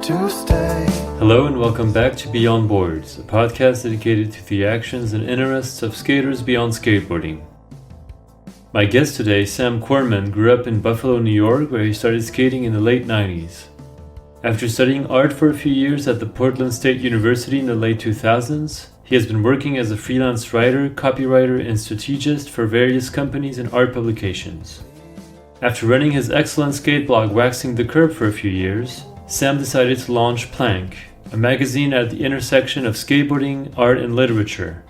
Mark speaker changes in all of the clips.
Speaker 1: to stay.
Speaker 2: Hello and welcome back to Beyond Boards, a podcast dedicated to the actions and interests of skaters beyond skateboarding. My guest today, Sam Korman, grew up in Buffalo, New York, where he started skating in the late 90s. After studying art for a few years at the Portland State University in the late 2000s, he has been working as a freelance writer, copywriter, and strategist for various companies and art publications. After running his excellent skate blog Waxing the Curb for a few years, Sam decided to launch Plank, a magazine at the intersection of skateboarding, art, and literature.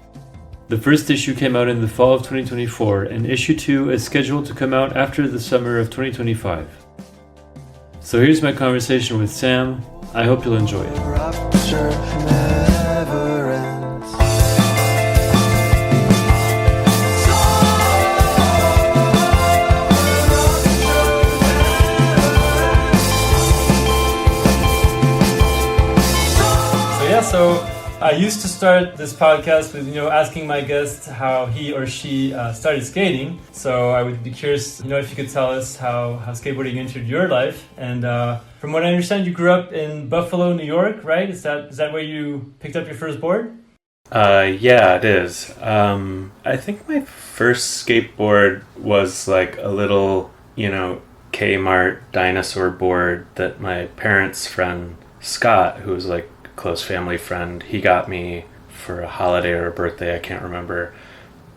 Speaker 2: The first issue came out in the fall of 2024, and issue 2 is scheduled to come out after the summer of 2025. So here's my conversation with Sam. I hope you'll enjoy it.
Speaker 1: Rupture never ends.
Speaker 2: So I used to start this podcast with, asking my guest how he or she started skating. So I would be curious, if you could tell us how skateboarding entered your life. And from what I understand, you grew up in Buffalo, New York, right? Is that where you picked up your first board?
Speaker 3: Yeah, it is. I think my first skateboard was like a little, Kmart dinosaur board that my parents' friend Scott, who was like close family friend, he got me for a holiday or a birthday, I can't remember,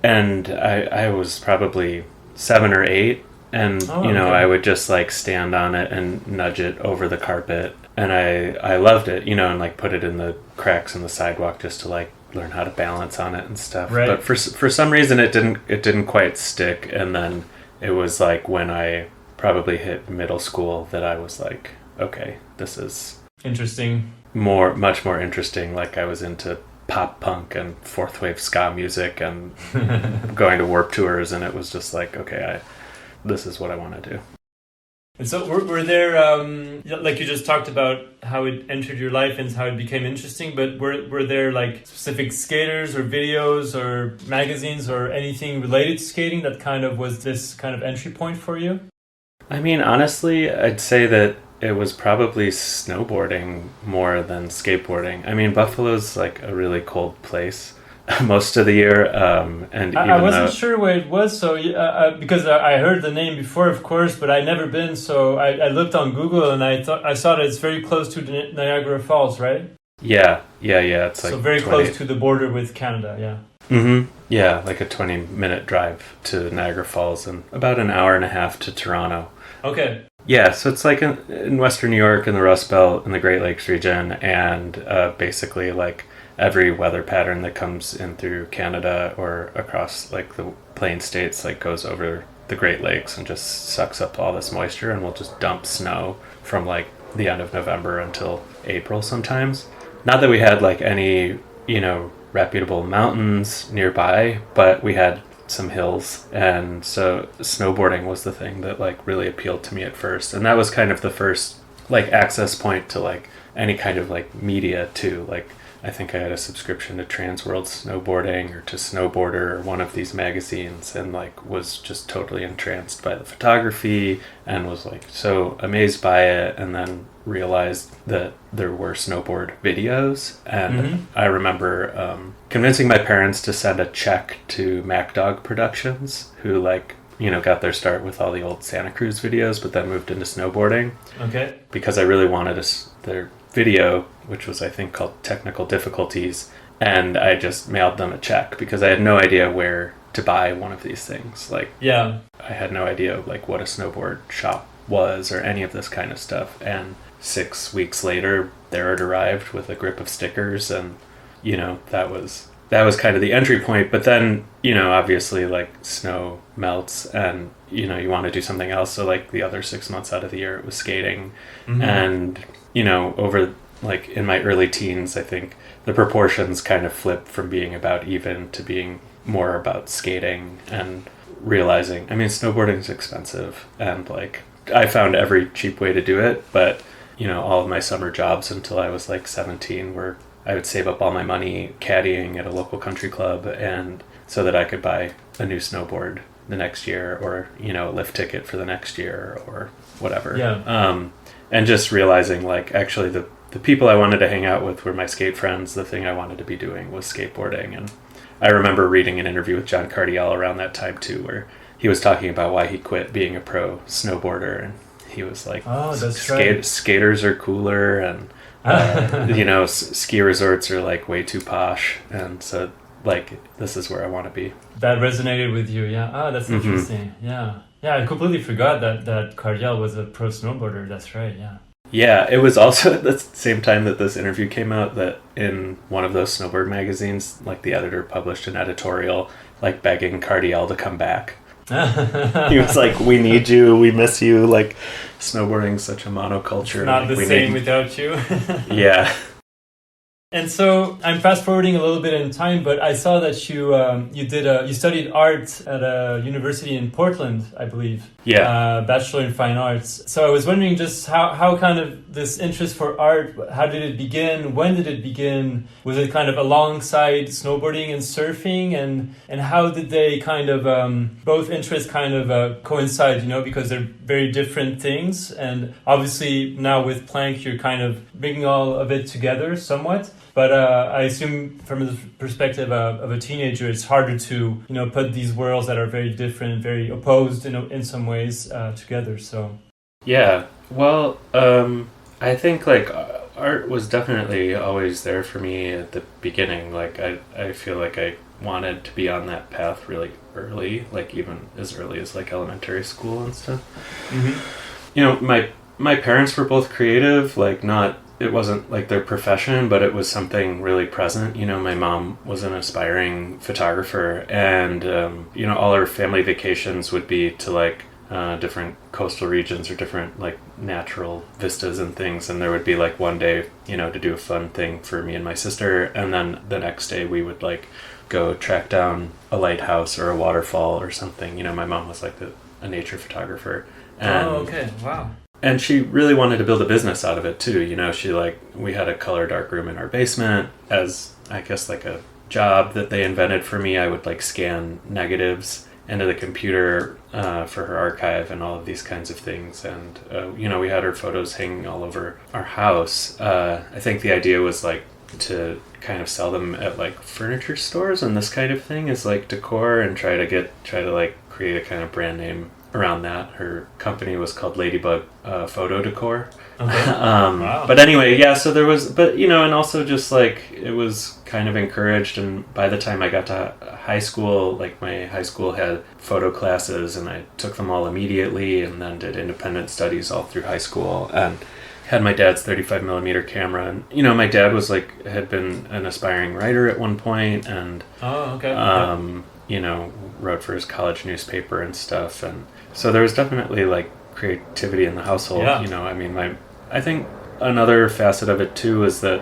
Speaker 3: and I was probably 7 or 8, and okay. I would just like stand on it and nudge it over the carpet, and I loved it, and like put it in the cracks in the sidewalk just to like learn how to balance on it and stuff.
Speaker 2: Right.
Speaker 3: But for some reason it didn't quite stick, and then it was like when I probably hit middle school that I was like, okay, this is
Speaker 2: interesting.
Speaker 3: Much more interesting. Like I was into pop punk and fourth wave ska music and going to Warped tours, and it was just like, okay, this is what I want to do.
Speaker 2: And so were there, like you just talked about how it entered your life and how it became interesting, but were there like specific skaters or videos or magazines or anything related to skating that kind of was this kind of entry point for you?
Speaker 3: I mean, honestly, I'd say that it was probably snowboarding more than skateboarding. I mean, Buffalo's like a really cold place most of the year, and
Speaker 2: I wasn't sure where it was, so because I heard the name before, of course, but I'd never been. So I looked on Google and I saw that it's very close to Niagara Falls, right?
Speaker 3: Yeah. It's like
Speaker 2: so very close to the border with Canada. Yeah.
Speaker 3: Mm-hmm. Yeah, like a 20-minute drive to Niagara Falls and about an hour and a half to Toronto.
Speaker 2: Okay.
Speaker 3: Yeah, so it's like in Western New York, in the Rust Belt, in the Great Lakes region, and basically like every weather pattern that comes in through Canada or across like the Plain States like goes over the Great Lakes and just sucks up all this moisture, and will just dump snow from like the end of November until April sometimes. Not that we had like any, reputable mountains nearby, but we had some hills, and so snowboarding was the thing that like really appealed to me at first, and that was kind of the first like access point to like any kind of like media too. Like I think I had a subscription to Trans World Snowboarding or to Snowboarder or one of these magazines, and like was just totally entranced by the photography and was like so amazed by it, and then realized that there were snowboard videos, and I remember convincing my parents to send a check to MacDog Productions, who like got their start with all the old Santa Cruz videos, but then moved into snowboarding.
Speaker 2: Okay.
Speaker 3: Because I really wanted their video, which was I think called Technical Difficulties, and I just mailed them a check because I had no idea where to buy one of these things. Like, yeah, I had no idea like what a snowboard shop was or any of this kind of stuff. And 6 weeks later, there it arrived with a grip of stickers, and that was kind of the entry point. But then obviously like snow melts, and you want to do something else. So like the other 6 months out of the year, it was skating, and over like in my early teens, I think the proportions kind of flipped from being about even to being more about skating, and realizing, I mean, snowboarding's expensive, and like I found every cheap way to do it, but all of my summer jobs until I was like 17 were I would save up all my money caddying at a local country club, and so that I could buy a new snowboard the next year, or a lift ticket for the next year or whatever.
Speaker 2: Yeah.
Speaker 3: And just realizing like actually the people I wanted to hang out with were my skate friends. The thing I wanted to be doing was skateboarding. And I remember reading an interview with John Cardiel around that time too, where he was talking about why he quit being a pro snowboarder. And he was like,
Speaker 2: oh, that's right.
Speaker 3: Skaters are cooler, and ski resorts are like way too posh. And so like, this is where I want to be.
Speaker 2: That resonated with you, yeah. Oh, that's interesting. Yeah. Yeah, I completely forgot that Cardiel was a pro snowboarder. That's right, yeah.
Speaker 3: Yeah, it was also at the same time that this interview came out that in one of those snowboard magazines, like the editor published an editorial like begging Cardiel to come back. He was like, we need you, we miss you, like snowboarding's such a monoculture.
Speaker 2: It's not
Speaker 3: like,
Speaker 2: the same without you.
Speaker 3: Yeah.
Speaker 2: And so I'm fast forwarding a little bit in time, but I saw that you studied art at a university in Portland, I believe.
Speaker 3: Yeah.
Speaker 2: Bachelor in Fine Arts. So I was wondering just how kind of this interest for art, how did it begin? When did it begin? Was it kind of alongside snowboarding and surfing? And how did they kind of, both interests kind of coincide, because they're very different things. And obviously now with Planck, you're kind of bringing all of it together somewhat. But I assume from the perspective of a teenager, it's harder to, put these worlds that are very different, very opposed in some ways together. So,
Speaker 3: yeah. Well, I think like art was definitely always there for me at the beginning. Like I feel like I wanted to be on that path really early, like even as early as like elementary school and stuff. Mm-hmm. My parents were both creative, like it wasn't like their profession, but it was something really present. My mom was an aspiring photographer, and all our family vacations would be to like different coastal regions or different like natural vistas and things, and there would be like one day to do a fun thing for me and my sister, and then the next day we would like go track down a lighthouse or a waterfall or something. My mom was like a nature photographer. And,
Speaker 2: oh, okay, wow.
Speaker 3: And she really wanted to build a business out of it too. We had a color dark room in our basement as, I guess, like a job that they invented for me. I would like scan negatives into the computer for her archive and all of these kinds of things. And, we had her photos hanging all over our house. I think the idea was like to kind of sell them at like furniture stores and this kind of thing as like decor, and try to like create a kind of brand name around that. Her company was called Ladybug Photo Decor. Okay. Wow. But anyway, yeah, so there was, and also just like it was kind of encouraged. And by the time I got to high school, like my high school had photo classes, and I took them all immediately, and then did independent studies all through high school, and had my dad's 35 millimeter camera. And my dad was like had been an aspiring writer at one point, and wrote for his college newspaper and stuff. And so there was definitely like creativity in the household. Yeah. I think another facet of it too is that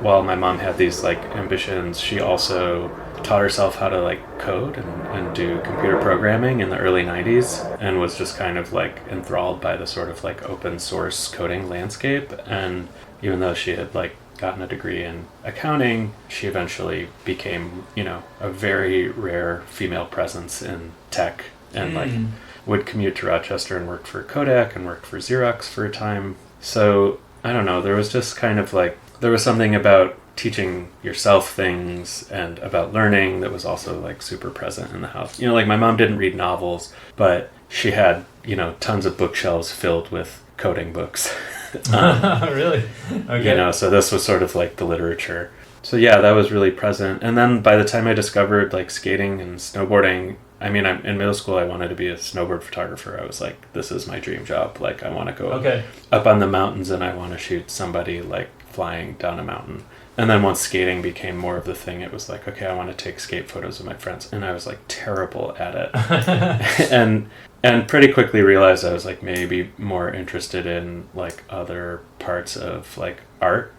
Speaker 3: while my mom had these like ambitions, she also taught herself how to like code and do computer programming in the early 90s, and was just kind of like enthralled by the sort of like open source coding landscape. And even though she had like gotten a degree in accounting, she eventually became, a very rare female presence in tech, and like would commute to Rochester and worked for Kodak and worked for Xerox for a time. So I don't know, there was just kind of like, there was something about teaching yourself things and about learning that was also like super present in the house. Like my mom didn't read novels, but she had, tons of bookshelves filled with coding books.
Speaker 2: Really? Okay.
Speaker 3: So this was sort of like the literature. So yeah, that was really present. And then by the time I discovered like skating and snowboarding, I'm in middle school, I wanted to be a snowboard photographer. I was like, this is my dream job. Like I want to go up on the mountains, and I want to shoot somebody like flying down a mountain. And then once skating became more of the thing, it was like, okay, I want to take skate photos of my friends. And I was like terrible at it. and pretty quickly realized I was like maybe more interested in like other parts of like art.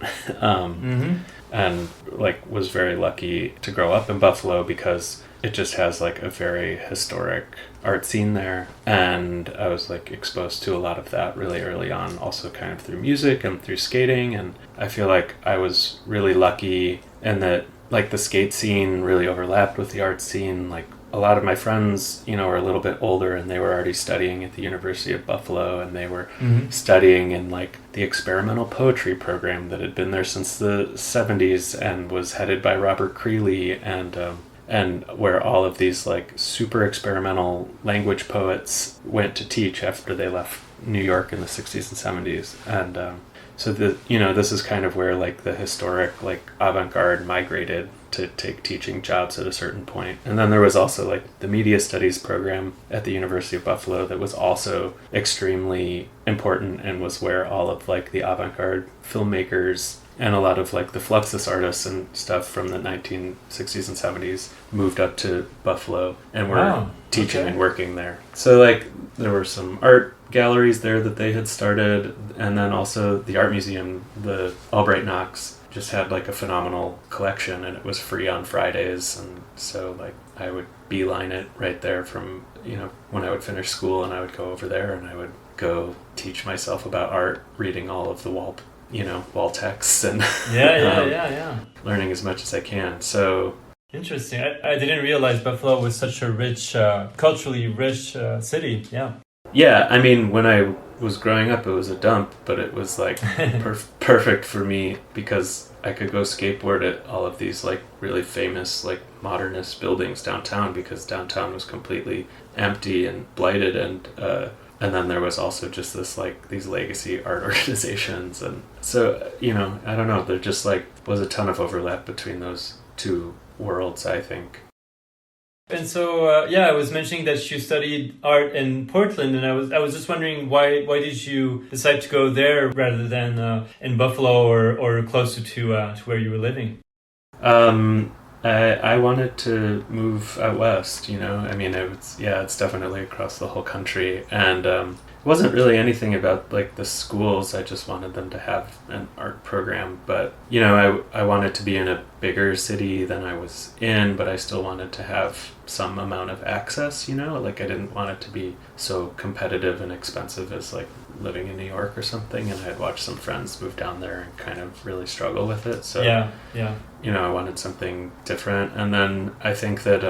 Speaker 3: And like was very lucky to grow up in Buffalo because it just has like a very historic art scene there. And I was like exposed to a lot of that really early on, also kind of through music and through skating. And I feel like I was really lucky in that like the skate scene really overlapped with the art scene. Like a lot of my friends, were a little bit older, and they were already studying at the University of Buffalo, and they were studying in like the experimental poetry program that had been there since the 70s and was headed by Robert Creeley, and where all of these like super experimental language poets went to teach after they left New York in the 60s and 70s. And so this is kind of where like the historic like avant-garde migrated to take teaching jobs at a certain point. And then there was also like the media studies program at the University of Buffalo that was also extremely important, and was where all of like the avant-garde filmmakers and a lot of like the Fluxus artists and stuff from the 1960s and 70s moved up to Buffalo and were teaching and working there. So like there were some art galleries there that they had started, and then also the art museum, the Albright Knox, just had like a phenomenal collection, and it was free on Fridays. And so like I would beeline it right there from, when I would finish school, and I would go over there and I would go teach myself about art, reading all of the wall texts and learning as much as I can. So
Speaker 2: interesting. I didn't realize Buffalo was such a rich, culturally rich city.
Speaker 3: Yeah, I mean, when I was growing up, it was a dump, but it was like perfect for me because I could go skateboard at all of these like really famous like modernist buildings downtown, because downtown was completely empty and blighted, and then there was also just this like these legacy art organizations, and so I don't know, there just like was a ton of overlap between those two worlds, I think.
Speaker 2: And so, I was mentioning that you studied art in Portland, and I was just wondering why did you decide to go there rather than in Buffalo or closer to where you were living?
Speaker 3: I wanted to move out west. I mean, it's definitely across the whole country, and it wasn't really anything about like the schools. I just wanted them to have an art program, but I wanted to be in a bigger city than I was in, but I still wanted to have some amount of access, like I didn't want it to be so competitive and expensive as like living in New York or something. And I had watched some friends move down there and kind of really struggle with it. So I wanted something different. And then I think that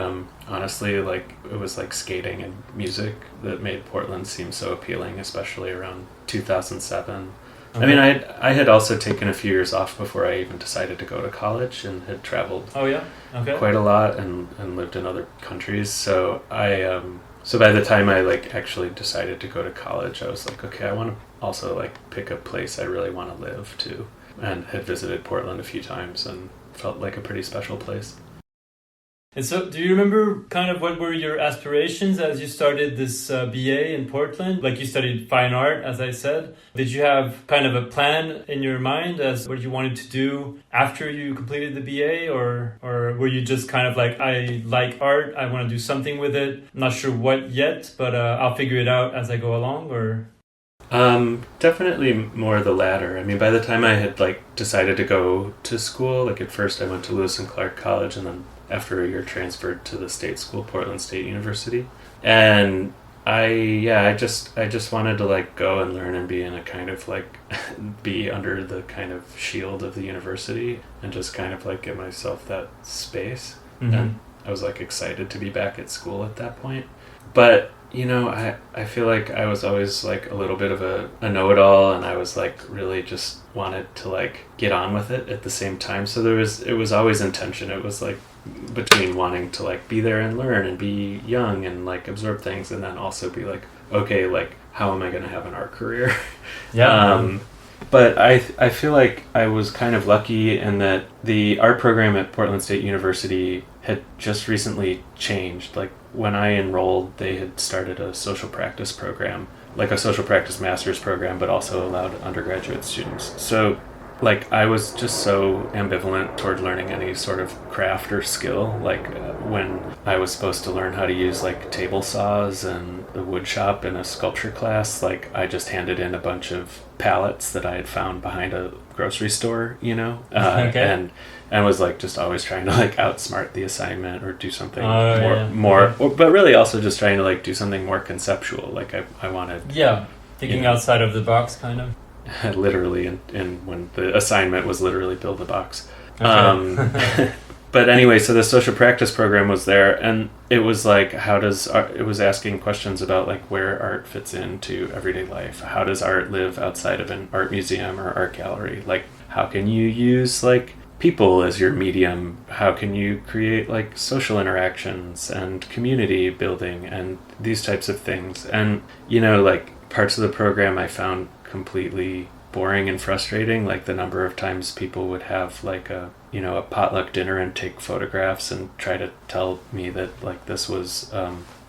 Speaker 3: honestly, like it was like skating and music that made Portland seem so appealing, especially around 2007. Okay. I mean, I had also taken a few years off before I even decided to go to college, and had traveled quite a lot and lived in other countries. So so by the time I like actually decided to go to college, I was like, okay, I want to also like pick a place I really want to live too, and had visited Portland a few times and felt like a pretty special place.
Speaker 2: And so, do you remember kind of what were your aspirations as you started this BA in Portland? Like you studied fine art, as I said. Did you have kind of a plan in your mind as what you wanted to do after you completed the BA? Or were you just kind of like, I like art, I want to do something with it. I'm not sure what yet, but I'll figure it out as I go along, or...
Speaker 3: Definitely more the latter. I mean, by the time I had like decided to go to school, like at first I went to Lewis and Clark College, and then after a year transferred to the state school, Portland State University. And I just wanted to like go and learn and be in a kind of like be under the kind of shield of the university and just kind of like give myself that space. Mm-hmm. And I was like excited to be back at school at that point. But I feel like I was always like a little bit of a know-it-all, and I was like really just wanted to like get on with it at the same time. So it was always in tension. It was like between wanting to like be there and learn and be young and like absorb things, and then also be like, okay, like how am I going to have an art career? But I feel like I was kind of lucky in that the art program at Portland State University had just recently changed. Like when I enrolled, they had started a social practice program, like a social practice master's program, but also allowed undergraduate students. So like I was just so ambivalent toward learning any sort of craft or skill. Like when I was supposed to learn how to use like table saws and the wood shop in a sculpture class, like I just handed in a bunch of pallets that I had found behind a grocery store, and was like just always trying to like outsmart the assignment or do something but really also just trying to like do something more conceptual. Like I wanted
Speaker 2: thinking outside of the box, kind of.
Speaker 3: Literally, and when the assignment was literally build a box.
Speaker 2: Okay.
Speaker 3: But anyway, so the social practice program was there, and it was like, it was asking questions about like where art fits into everyday life. How does art live outside of an art museum or art gallery? Like, how can you use like people as your medium? How can you create like social interactions and community building and these types of things? And, you know, like parts of the program I found completely boring and frustrating, like the number of times people would have like a potluck dinner and take photographs and try to tell me that like this was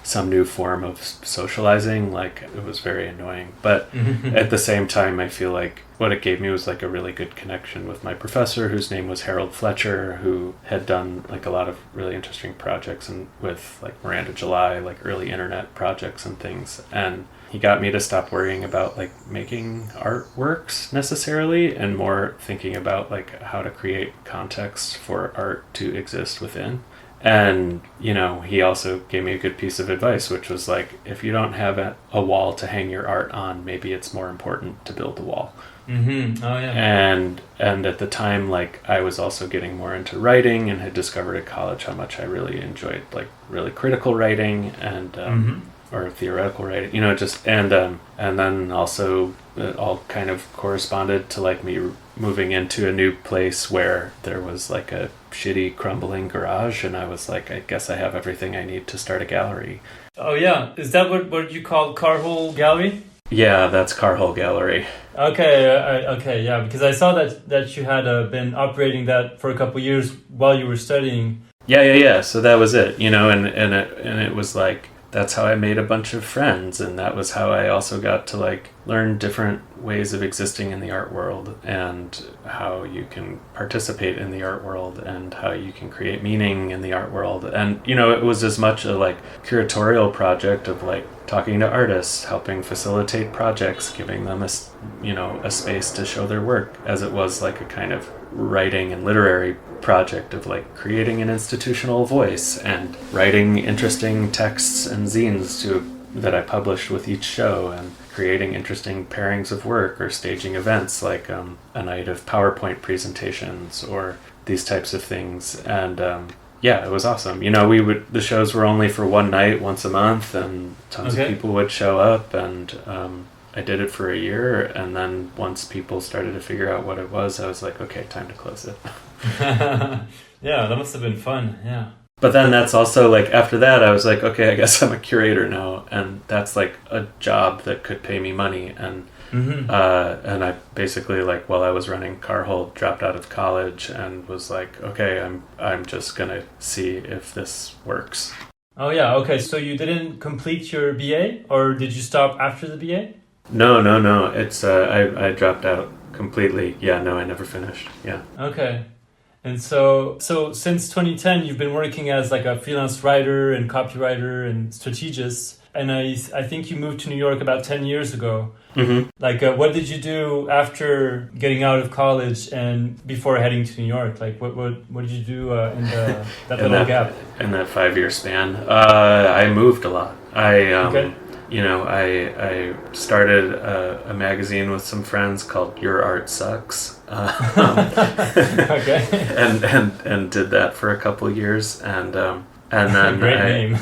Speaker 3: some new form of socializing. Like, it was very annoying. But at the same time, I feel like what it gave me was like a really good connection with my professor, whose name was Harold Fletcher, who had done like a lot of really interesting projects and with like Miranda July, like early internet projects and things. And he got me to stop worrying about like making artworks necessarily and more thinking about like how to create context for art to exist within. And, you know, he also gave me a good piece of advice, which was like, if you don't have a wall to hang your art on, maybe it's more important to build a wall.
Speaker 2: Mm-hmm. Oh, yeah.
Speaker 3: And at the time, like, I was also getting more into writing and had discovered at college how much I really enjoyed like really critical writing and or theoretical writing, you know, just and then also it all kind of corresponded to like me moving into a new place where there was like a shitty crumbling garage, and I was like, I guess I have everything I need to start a gallery.
Speaker 2: Oh yeah, is that what you call Carhole Gallery?
Speaker 3: Yeah, that's Carhole Gallery.
Speaker 2: Okay, yeah, because I saw that you had been operating that for a couple of years while you were studying.
Speaker 3: Yeah. So that was it, you know, and it was like, that's how I made a bunch of friends, and that was how I also got to like learn different ways of existing in the art world and how you can participate in the art world and how you can create meaning in the art world. And, you know, it was as much a like curatorial project of like talking to artists, helping facilitate projects, giving them a space to show their work, as it was like a kind of writing and literary project of like creating an institutional voice and writing interesting texts and zines that I published with each show, and creating interesting pairings of work or staging events like a night of PowerPoint presentations or these types of things. And yeah, it was awesome. You know, the shows were only for one night once a month, and tons of people would show up, and I did it for a year, and then once people started to figure out what it was, I was like, okay, time to close it.
Speaker 2: Yeah, that must have been fun. Yeah.
Speaker 3: But then that's also like, after that, I was like, okay, I guess I'm a curator now, and that's like a job that could pay me money. And and I basically, like, while I was running Carhole, dropped out of college and was like, okay, I'm just gonna see if this works.
Speaker 2: Oh yeah, okay. So you didn't complete your BA, or did you stop after the BA?
Speaker 3: No. It's I dropped out completely. Yeah, no, I never finished. Yeah.
Speaker 2: Okay. And so since 2010, you've been working as like a freelance writer and copywriter and strategist. And I think you moved to New York about 10 years ago.
Speaker 3: Mm-hmm.
Speaker 2: Like, what did you do after getting out of college and before heading to New York? Like, what did you do in that little gap?
Speaker 3: In that 5-year span, I moved a lot. You know, I started a magazine with some friends called Your Art Sucks.
Speaker 2: Okay.
Speaker 3: and did that for a couple of years, and then
Speaker 2: great name.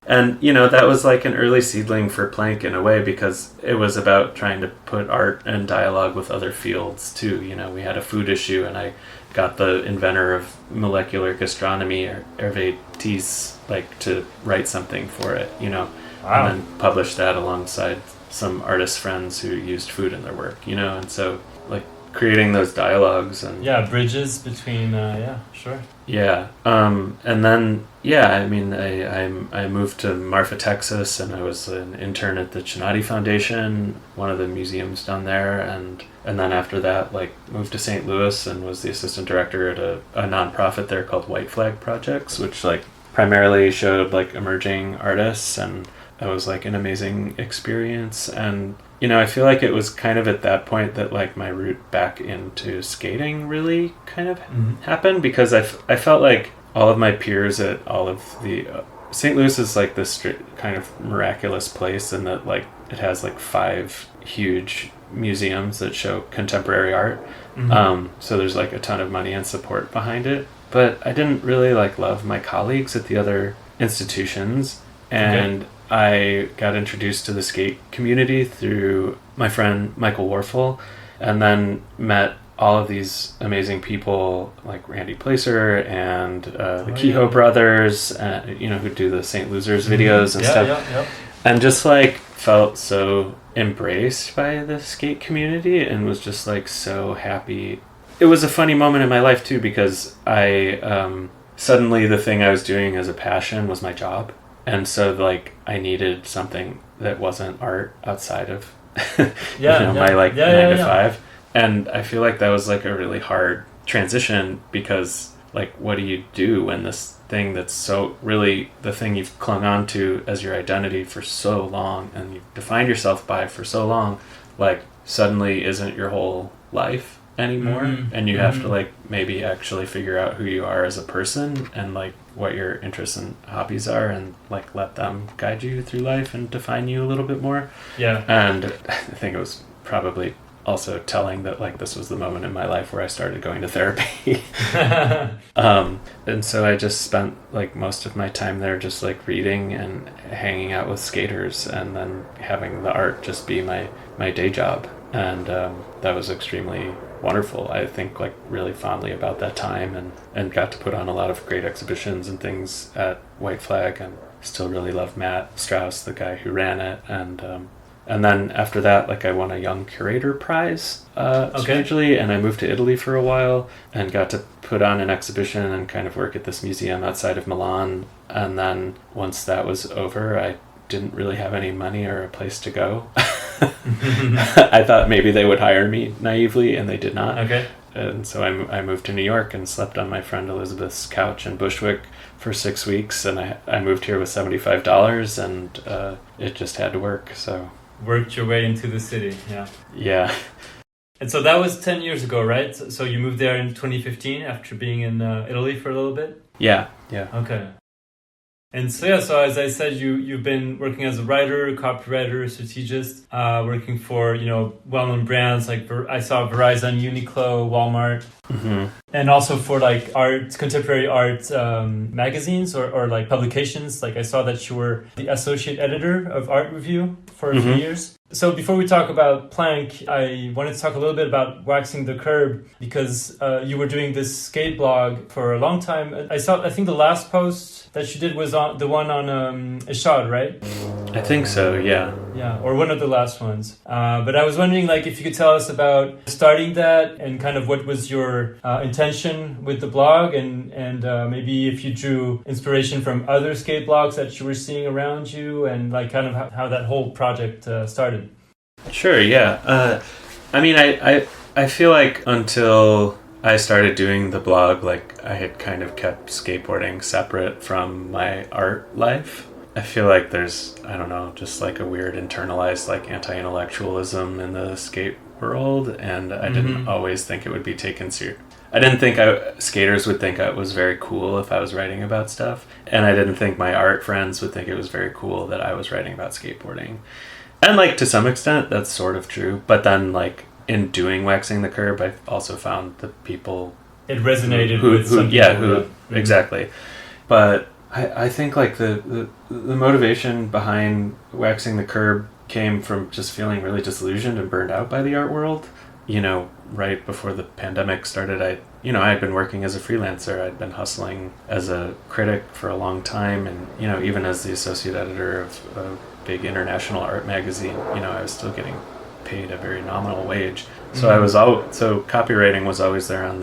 Speaker 3: And, you know, that was like an early seedling for Planck in a way, because it was about trying to put art and dialogue with other fields too. You know, we had a food issue, and I got the inventor of molecular gastronomy, Hervé Thies, like, to write something for it, you know. Wow. And then published that alongside some artist friends who used food in their work, you know. And so, like, creating those dialogues and
Speaker 2: bridges between sure.
Speaker 3: And then I mean, I moved to Marfa, Texas, and I was an intern at the Chinati Foundation, one of the museums down there, and then after that, like, moved to St. Louis and was the assistant director at a nonprofit there called White Flag Projects, which like primarily showed like emerging artists, and it was like an amazing experience. And, you know, I feel like it was kind of at that point that like my route back into skating really kind of happened, because I felt like all of my peers at all of the St. Louis is like this kind of miraculous place, in that like it has like 5 huge museums that show contemporary art.
Speaker 2: Mm-hmm.
Speaker 3: So there's like a ton of money and support behind it. But I didn't really like love my colleagues at the other institutions, and I got introduced to the skate community through my friend Michael Worful, and then met all of these amazing people like Randy Placer and the Kehoe brothers, who do the St. Losers videos and stuff. And just like felt so embraced by the skate community and was just like so happy. It was a funny moment in my life too, because I suddenly the thing I was doing as a passion was my job. And so like I needed something that wasn't art outside of my 9 to 5. And I feel like that was like a really hard transition, because like what do you do when this thing that's so really the thing you've clung on to as your identity for so long and you've defined yourself by for so long, like suddenly isn't your whole life anymore. And you have to like maybe actually figure out who you are as a person and like what your interests and hobbies are, and like let them guide you through life and define you a little bit more. And I think it was probably also telling that like this was the moment in my life where I started going to therapy. And so I just spent like most of my time there just like reading and hanging out with skaters, and then having the art just be my day job. And that was extremely wonderful. I think like really fondly about that time, and got to put on a lot of great exhibitions and things at White Flag, and still really love Matt Strauss, the guy who ran it. And then after that, like I won a Young Curator Prize, strangely, and I moved to Italy for a while and got to put on an exhibition and kind of work at this museum outside of Milan. And then once that was over, I didn't really have any money or a place to go. I thought maybe they would hire me naively, and they did not. And so I moved to New York and slept on my friend Elizabeth's couch in Bushwick for 6 weeks, and I moved here with $75, and it just had to work. So
Speaker 2: worked your way into the city.
Speaker 3: Yeah.
Speaker 2: And so that was 10 years ago, right? So you moved there in 2015 after being in Italy for a little bit?
Speaker 3: Yeah.
Speaker 2: Okay. And so as I said, you've been working as a writer, copywriter, strategist, working for, well-known brands like I saw Verizon, Uniqlo, Walmart, and also for like contemporary art magazines or like publications. Like I saw that you were the associate editor of Art Review for a few years. So before we talk about Plank, I wanted to talk a little bit about Waxing the Curb, because you were doing this skate blog for a long time. I think the last post that you did was on the one on Ishad, right?
Speaker 3: I think so, yeah.
Speaker 2: Yeah, or one of the last ones. But I was wondering, like, if you could tell us about starting that and kind of what was your intention with the blog, and maybe if you drew inspiration from other skate blogs that you were seeing around you, and like kind of how that whole project started.
Speaker 3: Sure, yeah. I mean, I feel like until I started doing the blog, like I had kind of kept skateboarding separate from my art life. I feel like there's, I don't know, just like a weird internalized like anti-intellectualism in the skate world, and I didn't always think it would be taken serious. I didn't think skaters would think it was very cool if I was writing about stuff, and I didn't think my art friends would think it was very cool that I was writing about skateboarding. And like to some extent that's sort of true, but then like in doing Waxing the Curb, I also found the people
Speaker 2: it resonated with
Speaker 3: exactly. But I think like the motivation behind Waxing the Curb came from just feeling really disillusioned and burned out by the art world. Right before the pandemic started, I had been working as a freelancer. I'd been hustling as a critic for a long time, and even as the associate editor of a big international art magazine, I was still getting paid a very nominal wage. So so copywriting was always there in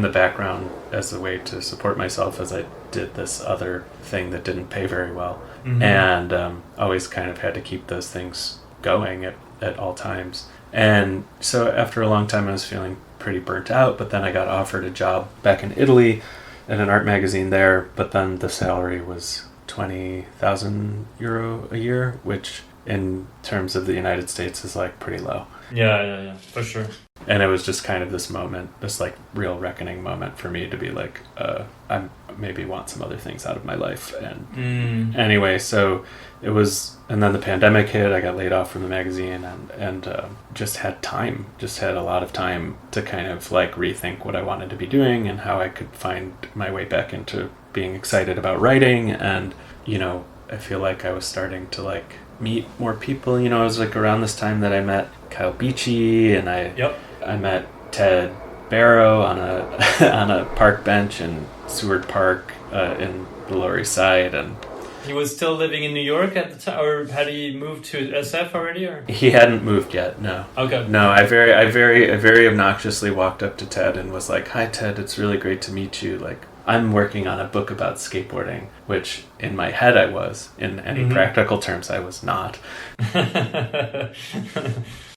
Speaker 3: the background as a way to support myself as I did this other thing that didn't pay very well, and always kind of had to keep those things going at all times. And so after a long time I was feeling pretty burnt out, but then I got offered a job back in Italy at an art magazine there, but then the salary was €20,000 a year, which in terms of the United States is like pretty low.
Speaker 2: Yeah, for sure.
Speaker 3: And it was just kind of this moment, this like real reckoning moment for me to be like, I maybe want some other things out of my life. And anyway, so it was, and then the pandemic hit, I got laid off from the magazine and just had a lot of time to kind of like rethink what I wanted to be doing and how I could find my way back into being excited about writing. And, you know, I feel like I was starting to like meet more people. You know, it was like around this time that I met Kyle Beachy and I met Ted Barrow on a park bench in Seward Park in the Lower East Side, and
Speaker 2: he was still living in New York at the time, or had he moved to SF already? Or
Speaker 3: he hadn't moved yet. No.
Speaker 2: Okay.
Speaker 3: No, I very obnoxiously walked up to Ted and was like, "Hi, Ted. It's really great to meet you. Like, I'm working on a book about skateboarding," which in my head I was. In any practical terms, I was not.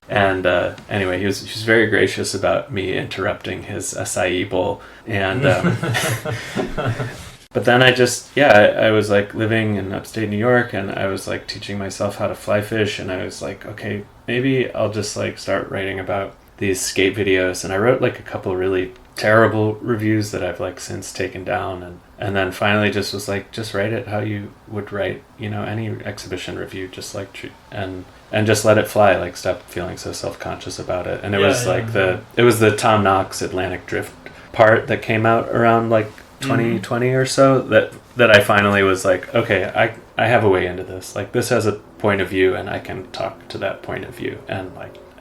Speaker 3: And anyway, he was very gracious about me interrupting his acai bowl. And but then I was like living in upstate New York, and I was like teaching myself how to fly fish, and I was like, okay, maybe I'll just like start writing about these skate videos. And I wrote like a couple really terrible reviews that I've like since taken down, and then finally just was like, just write it how you would write, you know, any exhibition review, just like and just let it fly, like stop feeling so self-conscious about it. And it was the Tom Knox Atlantic Drift part that came out around like 2020 or so that I finally was like, okay, I have a way into this, like this has a point of view and I can talk to that point of view. And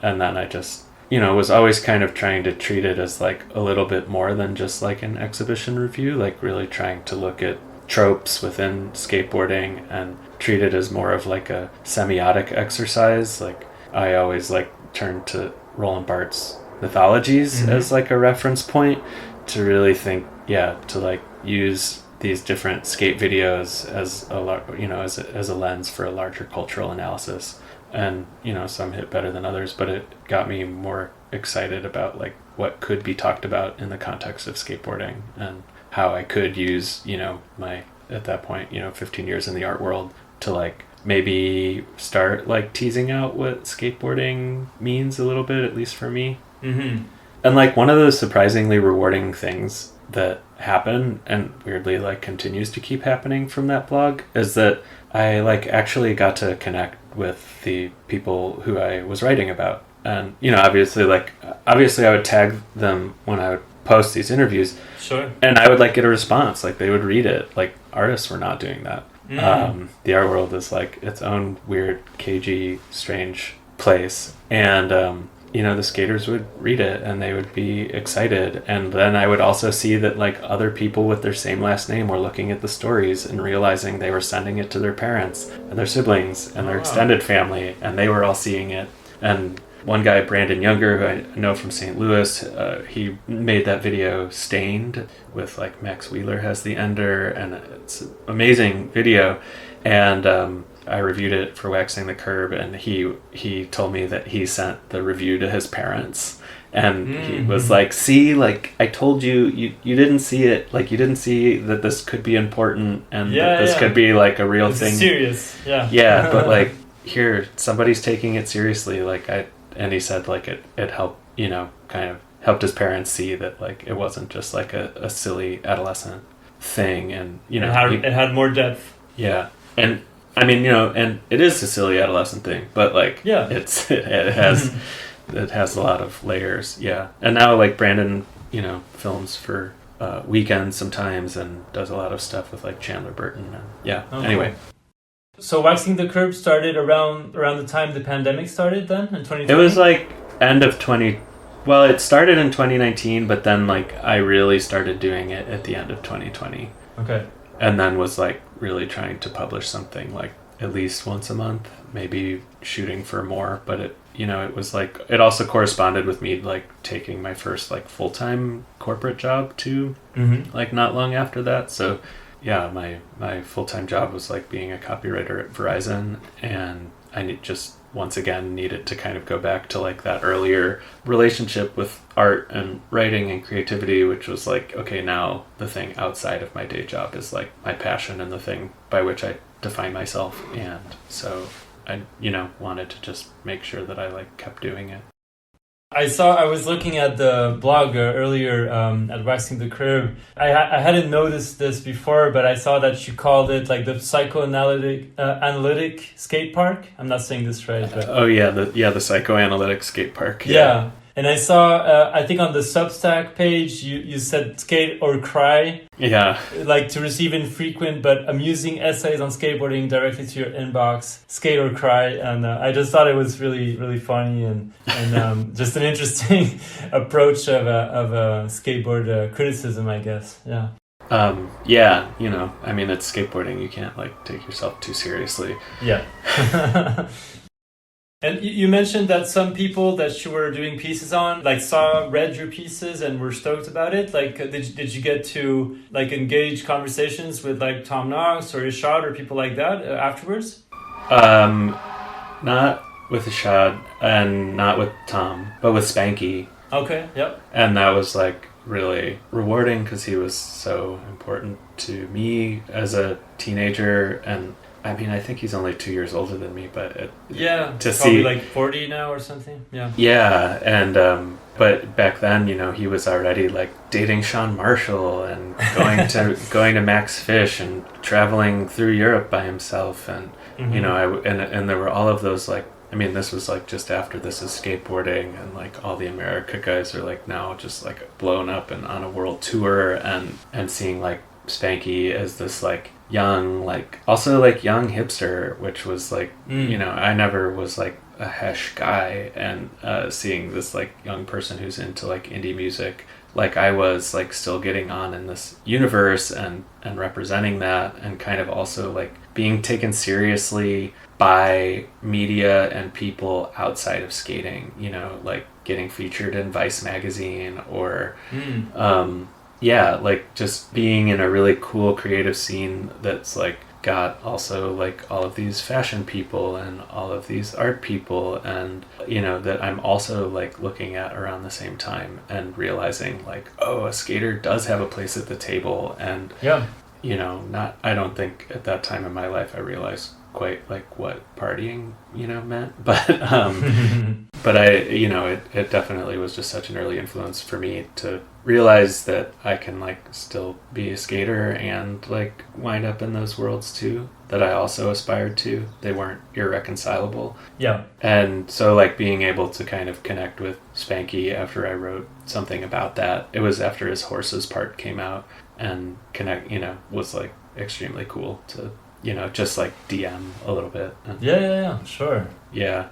Speaker 3: then I just, you know, was always kind of trying to treat it as like a little bit more than just like an exhibition review, like really trying to look at tropes within skateboarding and treat it as more of like a semiotic exercise. Like I always like turn to Roland Barthes' mythologies as like a reference point to really think, to like use these different skate videos as as a lens for a larger cultural analysis. And, you know, some hit better than others, but it got me more excited about like what could be talked about in the context of skateboarding and how I could use, you know, my, at that point, you know, 15 years in the art world to like maybe start like teasing out what skateboarding means a little bit, at least for me. And like one of the surprisingly rewarding things that happened and weirdly like continues to keep happening from that blog is that I like actually got to connect with the people who I was writing about. And, you know, obviously I would tag them when I would post these interviews.
Speaker 2: Sure. And
Speaker 3: I would like get a response, like they would read it. Like artists were not doing that. The art world is like its own weird, cagey, strange place. And, you know, the skaters would read it and they would be excited. And then I would also see that like other people with their same last name were looking at the stories and realizing they were sending it to their parents and their siblings and their extended family, and they were all seeing it. And one guy, Brandon Younger, who I know from St. Louis, he made that video Stained with like Max Wheeler has the ender, and it's an amazing video. And I reviewed it for Waxing the Curb, and he told me that he sent the review to his parents, and he was like, see, like I told you, you didn't see it, like you didn't see that this could be important and that this could be like a real thing,
Speaker 2: serious,
Speaker 3: but like here somebody's taking it seriously, like and he said like it helped, you know, kind of helped his parents see that like it wasn't just like a silly adolescent thing, and you know
Speaker 2: it had more depth.
Speaker 3: And I mean, you know, and it is a silly adolescent thing, but like it has a lot of layers. And now like Brandon, you know, films for Weekend sometimes and does a lot of stuff with like Chandler Burton. And, anyway.
Speaker 2: So Waxing the Curb started around the time the pandemic started then in 2020?
Speaker 3: It was like end of it started in 2019, but then like I really started doing it at the end of 2020.
Speaker 2: Okay.
Speaker 3: And then was like really trying to publish something like at least once a month, maybe shooting for more. But it, you know, it was like, it also corresponded with me like taking my first like full-time corporate job too, like not long after that. So my full-time job was like being a copywriter at Verizon, and I just once again needed to kind of go back to like that earlier relationship with art and writing and creativity, which was like, okay, now the thing outside of my day job is like my passion and the thing by which I define myself. And so I wanted to just make sure that I like kept doing it.
Speaker 2: I was looking at the blog earlier at Waxing the Curb. I hadn't noticed this before, but I saw that you called it like the psychoanalytic analytic skate park. I'm not saying this right, but
Speaker 3: the psychoanalytic skate park.
Speaker 2: Yeah. And I saw, I think on the Substack page, you said skate or cry.
Speaker 3: Yeah.
Speaker 2: Like to receive infrequent but amusing essays on skateboarding directly to your inbox, skate or cry. And I just thought it was really, really funny and just an interesting approach of a skateboard criticism, I guess. Yeah.
Speaker 3: I mean, it's skateboarding. You can't like take yourself too seriously.
Speaker 2: Yeah. And you mentioned that some people that you were doing pieces on, like read your pieces and were stoked about it. Like, did you get to like engage conversations with like Tom Knox or Ishad or people like that afterwards?
Speaker 3: Not with Ishad and not with Tom, but with Spanky.
Speaker 2: Okay. Yep.
Speaker 3: And that was like really rewarding because he was so important to me as a teenager. And I mean, I think he's only 2 years older than me, but
Speaker 2: probably like 40 now or something. Yeah.
Speaker 3: Yeah, and but back then, he was already like dating Sean Marshall and going to Max Fish and traveling through Europe by himself, and and there were all of those like. I mean, this was like just after This Is Skateboarding, and like all the America guys are like now just like blown up and on a world tour, and seeing like Spanky as this like young, like also like young hipster, which was like I never was like a Hesh guy, and seeing this like young person who's into like indie music like I was like still getting on in this universe and representing that, and kind of also like being taken seriously by media and people outside of skating, like getting featured in Vice magazine or like just being in a really cool creative scene that's like got also like all of these fashion people and all of these art people, and that I'm also like looking at around the same time and realizing like, oh, a skater does have a place at the table. And I don't think at that time in my life I realized quite like what partying meant, but but it definitely was just such an early influence for me to realize that I can like still be a skater and like wind up in those worlds too that I also aspired to. They weren't irreconcilable.
Speaker 2: Yeah.
Speaker 3: And so like being able to kind of connect with Spanky after I wrote something about that, it was after his Horses part came out, and connect was like extremely cool to just like DM a little bit.
Speaker 2: Yeah, sure.
Speaker 3: Yeah.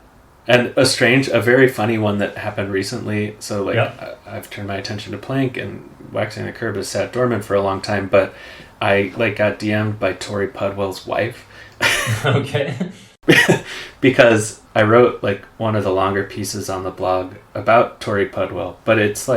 Speaker 3: And a very funny one that happened recently. So like I've turned my attention to Plank, and Waxing the Curb has sat dormant for a long time, but I like got DM'd by Tori Pudwell's wife.
Speaker 2: Okay.
Speaker 3: Because I wrote like one of the longer pieces on the blog about Tori Pudwell, but it's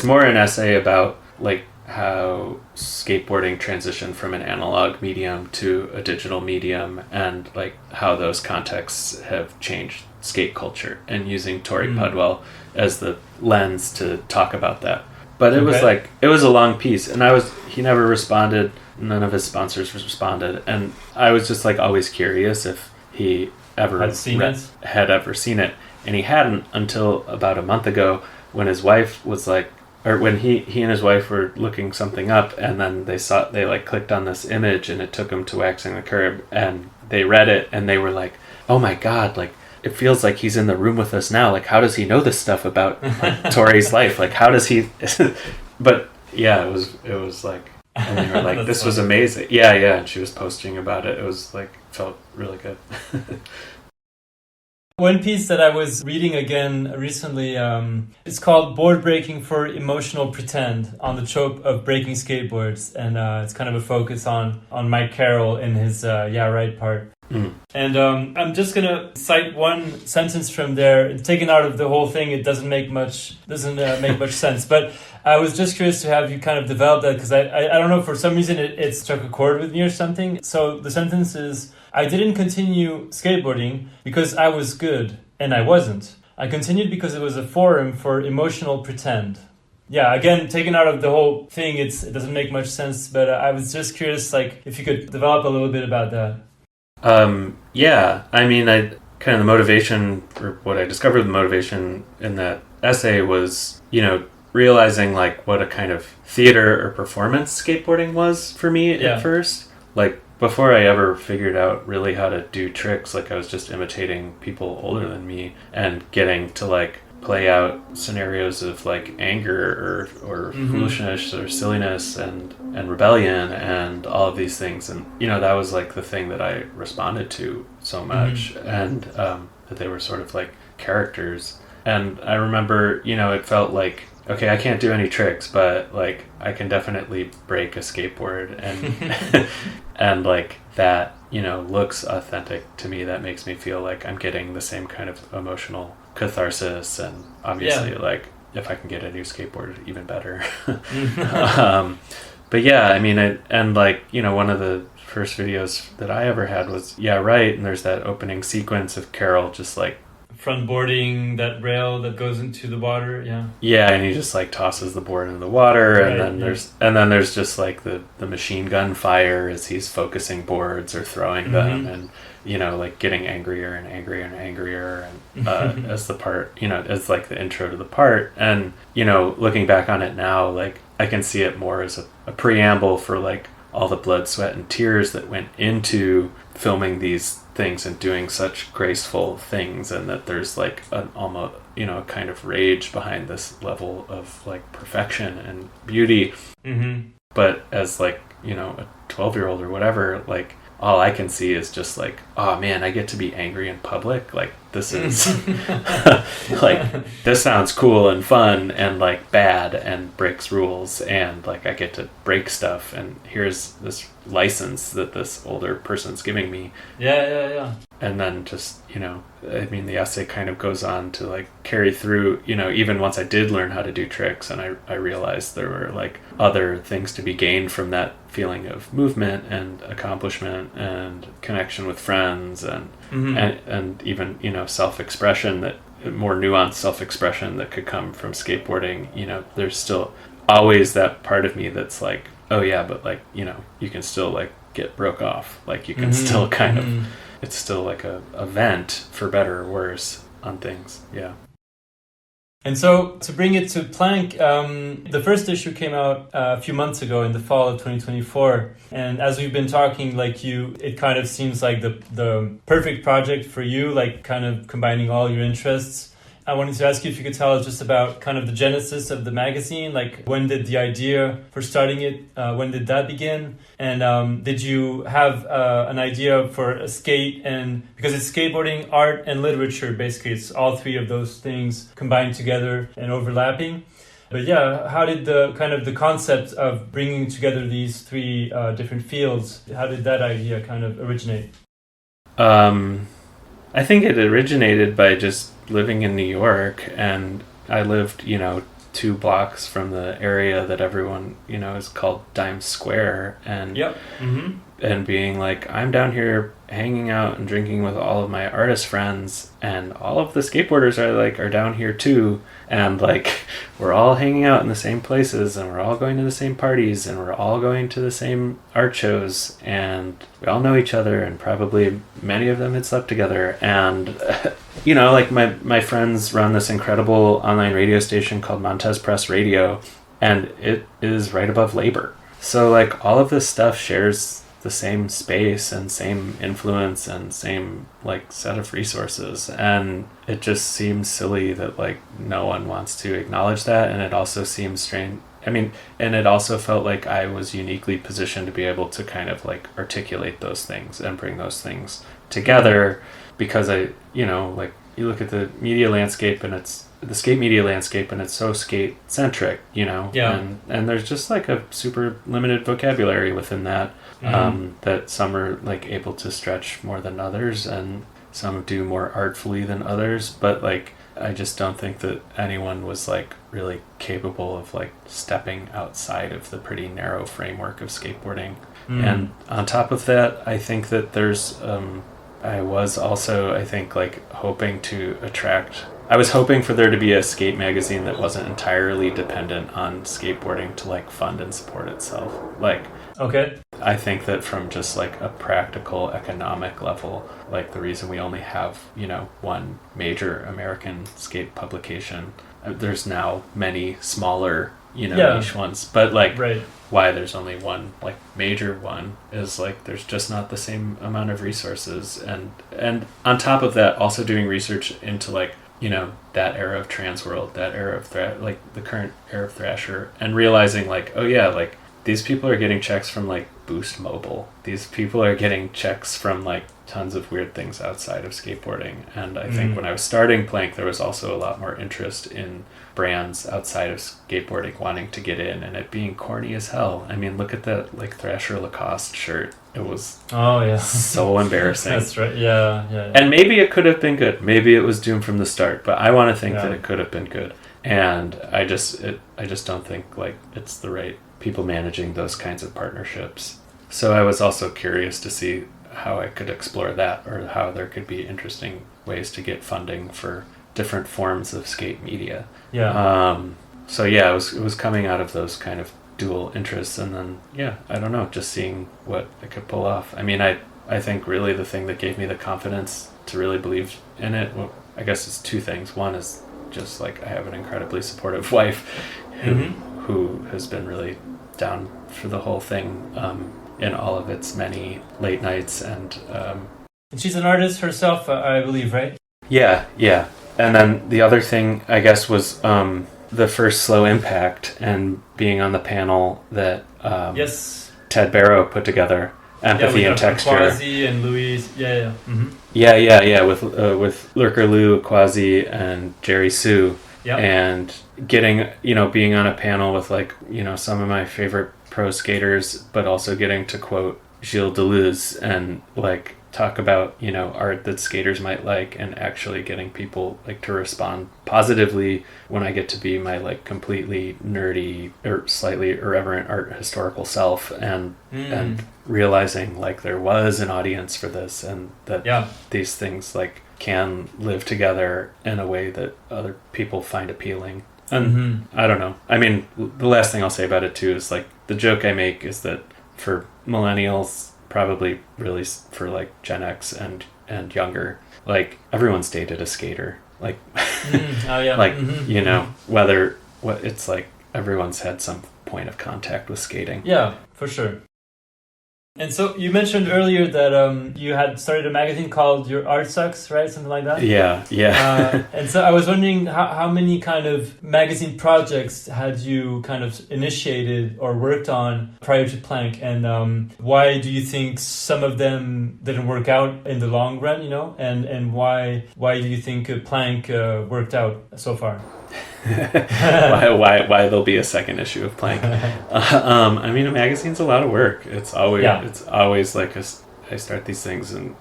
Speaker 3: more an essay about like how skateboarding transitioned from an analog medium to a digital medium, and like how those contexts have changed skate culture, and using Tori Pudwell as the lens to talk about that. But it was like, it was a long piece, and he never responded. None of his sponsors responded. And I was just like always curious if he ever had ever seen it. And he hadn't until about a month ago, when his wife was like, or when he and his wife were looking something up, and then they like clicked on this image, and it took them to Waxing the Curb, and they read it, and they were like, oh my God, like it feels like he's in the room with us now. Like, how does he know this stuff about like, Tori's life? Like, how does he? But yeah, it was like, and they were like, this was amazing. Yeah. And she was posting about it. It was like, felt really good.
Speaker 2: One piece that I was reading again recently, it's called Board Breaking for Emotional Pretend, on the trope of breaking skateboards. And it's kind of a focus on Mike Carroll in his Yeah Right part. And I'm just going to cite one sentence from there. It's taken out of the whole thing. It doesn't make much sense. But I was just curious to have you kind of develop that, because I don't know, for some reason it struck a chord with me or something. So the sentence is, I didn't continue skateboarding because I was good, and I wasn't. I continued because it was a forum for emotional pretend. Yeah, again, taken out of the whole thing, it doesn't make much sense, but I was just curious, like, if you could develop a little bit about that.
Speaker 3: Yeah, I mean, I kind of the motivation, or what I discovered the motivation in that essay was, realizing like what a kind of theater or performance skateboarding was for me at first. Like before I ever figured out really how to do tricks, like I was just imitating people older than me and getting to like play out scenarios of like anger or foolishness or silliness and rebellion and all of these things, and that was like the thing that I responded to so much, and that they were sort of like characters. And I remember it felt like, okay, I can't do any tricks, but like I can definitely break a skateboard, and and like that looks authentic to me. That makes me feel like I'm getting the same kind of emotional catharsis, and obviously like if I can get a new skateboard, even better. But yeah, I mean, and like one of the first videos that I ever had was and there's that opening sequence of Carol just like
Speaker 2: front boarding that rail that goes into the water,
Speaker 3: and he just like tosses the board into the water, and then there's just like the machine gun fire as he's focusing boards or throwing them, and like getting angrier and angrier and angrier, and as the part as like the intro to the part. And looking back on it now, like I can see it more as a preamble for like all the blood, sweat, and tears that went into filming these things and doing such graceful things, and that there's like an almost kind of rage behind this level of like perfection and beauty. But as like a 12-year-old or whatever, like all I can see is just like, oh man, I get to be angry in public. Like this is like, this sounds cool and fun and like bad and breaks rules, and like I get to break stuff, and here's this license that this older person's giving me. And then just I mean, the essay kind of goes on to like carry through, even once I did learn how to do tricks, and I realized there were like other things to be gained from that feeling of movement and accomplishment and connection with friends, and and even self-expression, that more nuanced self-expression that could come from skateboarding. There's still always that part of me that's like, oh yeah, but like you can still like get broke off, like you can still kind of, it's still like a vent, for better or worse, on things.
Speaker 2: And so to bring it to Plank, the first issue came out a few months ago in the fall of 2024. And as we've been talking, like it kind of seems like the perfect project for you, like kind of combining all your interests. I wanted to ask you if you could tell us just about kind of the genesis of the magazine. Like, when did the idea for starting it, when did that begin? And did you have an idea for a skate? And because it's skateboarding, art, and literature, basically, it's all three of those things combined together and overlapping. But yeah, how did the concept of bringing together these three different fields, how did that idea kind of originate?
Speaker 3: I think it originated by just living in New York, and I lived, 2 blocks from the area that everyone, is called Dime Square, and and being like, I'm down here hanging out and drinking with all of my artist friends, and all of the skateboarders are down here too, and like we're all hanging out in the same places, and we're all going to the same parties, and we're all going to the same art shows, and we all know each other, and probably many of them had slept together. And like my friends run this incredible online radio station called Montez Press Radio, and it is right above Labor. So like all of this stuff shares the same space and same influence and same like set of resources, and it just seems silly that like no one wants to acknowledge that. And it also seems strange, and it also felt like I was uniquely positioned to be able to kind of like articulate those things and bring those things together, because I like you look at the media landscape, and it's the skate media landscape, and it's so skate centric, and there's just like a super limited vocabulary within that, that some are like able to stretch more than others, and some do more artfully than others. But like I just don't think that anyone was like really capable of like stepping outside of the pretty narrow framework of skateboarding. And on top of that, I think that there's I was also, I think, like hoping for there to be a skate magazine that wasn't entirely dependent on skateboarding to like fund and support itself. Like,
Speaker 2: okay.
Speaker 3: I think that from just like a practical economic level, like the reason we only have, one major American skate publication, there's now many smaller, niche ones, but like
Speaker 2: Right.
Speaker 3: why there's only one like major one is like there's just not the same amount of resources, and on top of that also doing research into like that era of trans world, that era of like the current era of Thrasher, and realizing like, oh yeah, like these people are getting checks from like Boost Mobile, these people are getting checks from like tons of weird things outside of skateboarding. And I think when I was starting Plank, there was also a lot more interest in brands outside of skateboarding wanting to get in, and it being corny as hell. I mean, look at that like Thrasher Lacoste shirt. It was so embarrassing.
Speaker 2: That's right. Yeah.
Speaker 3: And maybe it could have been good. Maybe it was doomed from the start, but I want to think that it could have been good. And I just don't think like it's the right people managing those kinds of partnerships. So I was also curious to see how I could explore that, or how there could be interesting ways to get funding for different forms of skate media. So yeah, it was coming out of those kind of dual interests, and then I don't know, just seeing what I could pull off. I mean, I think really the thing that gave me the confidence to really believe in it, well, I guess it's two things. One is just like I have an incredibly supportive wife who has been really down for the whole thing in all of its many late nights, and
Speaker 2: she's an artist herself, I believe, right?
Speaker 3: Yeah. And then the other thing, I guess, was the first Slow Impact and being on the panel that Ted Barrow put together, Empathy and Texture.
Speaker 2: Quasi and Louise,
Speaker 3: with Lurker Lou, Quasi, and Jerry Sue. And getting, being on a panel with like, some of my favorite pro skaters, but also getting to quote Gilles Deleuze and like talk about, art that skaters might like, and actually getting people like to respond positively when I get to be my like completely nerdy or slightly irreverent art historical self, and realizing like there was an audience for this, and that these things like can live together in a way that other people find appealing. And I don't know. I mean, the last thing I'll say about it too is like the joke I make is that for millennials, probably really for like Gen X and younger, like everyone's dated a skater. Like, whether it's like everyone's had some point of contact with skating.
Speaker 2: Yeah, for sure. And so you mentioned earlier that you had started a magazine called Your Art Sucks, right? Something like that?
Speaker 3: Yeah.
Speaker 2: And so I was wondering how many kind of magazine projects had you kind of initiated or worked on prior to Plank? And why do you think some of them didn't work out in the long run, And why do you think Plank worked out so far?
Speaker 3: why there'll be a second issue of Plank. I mean, a magazine's a lot of work. It's always like I start these things and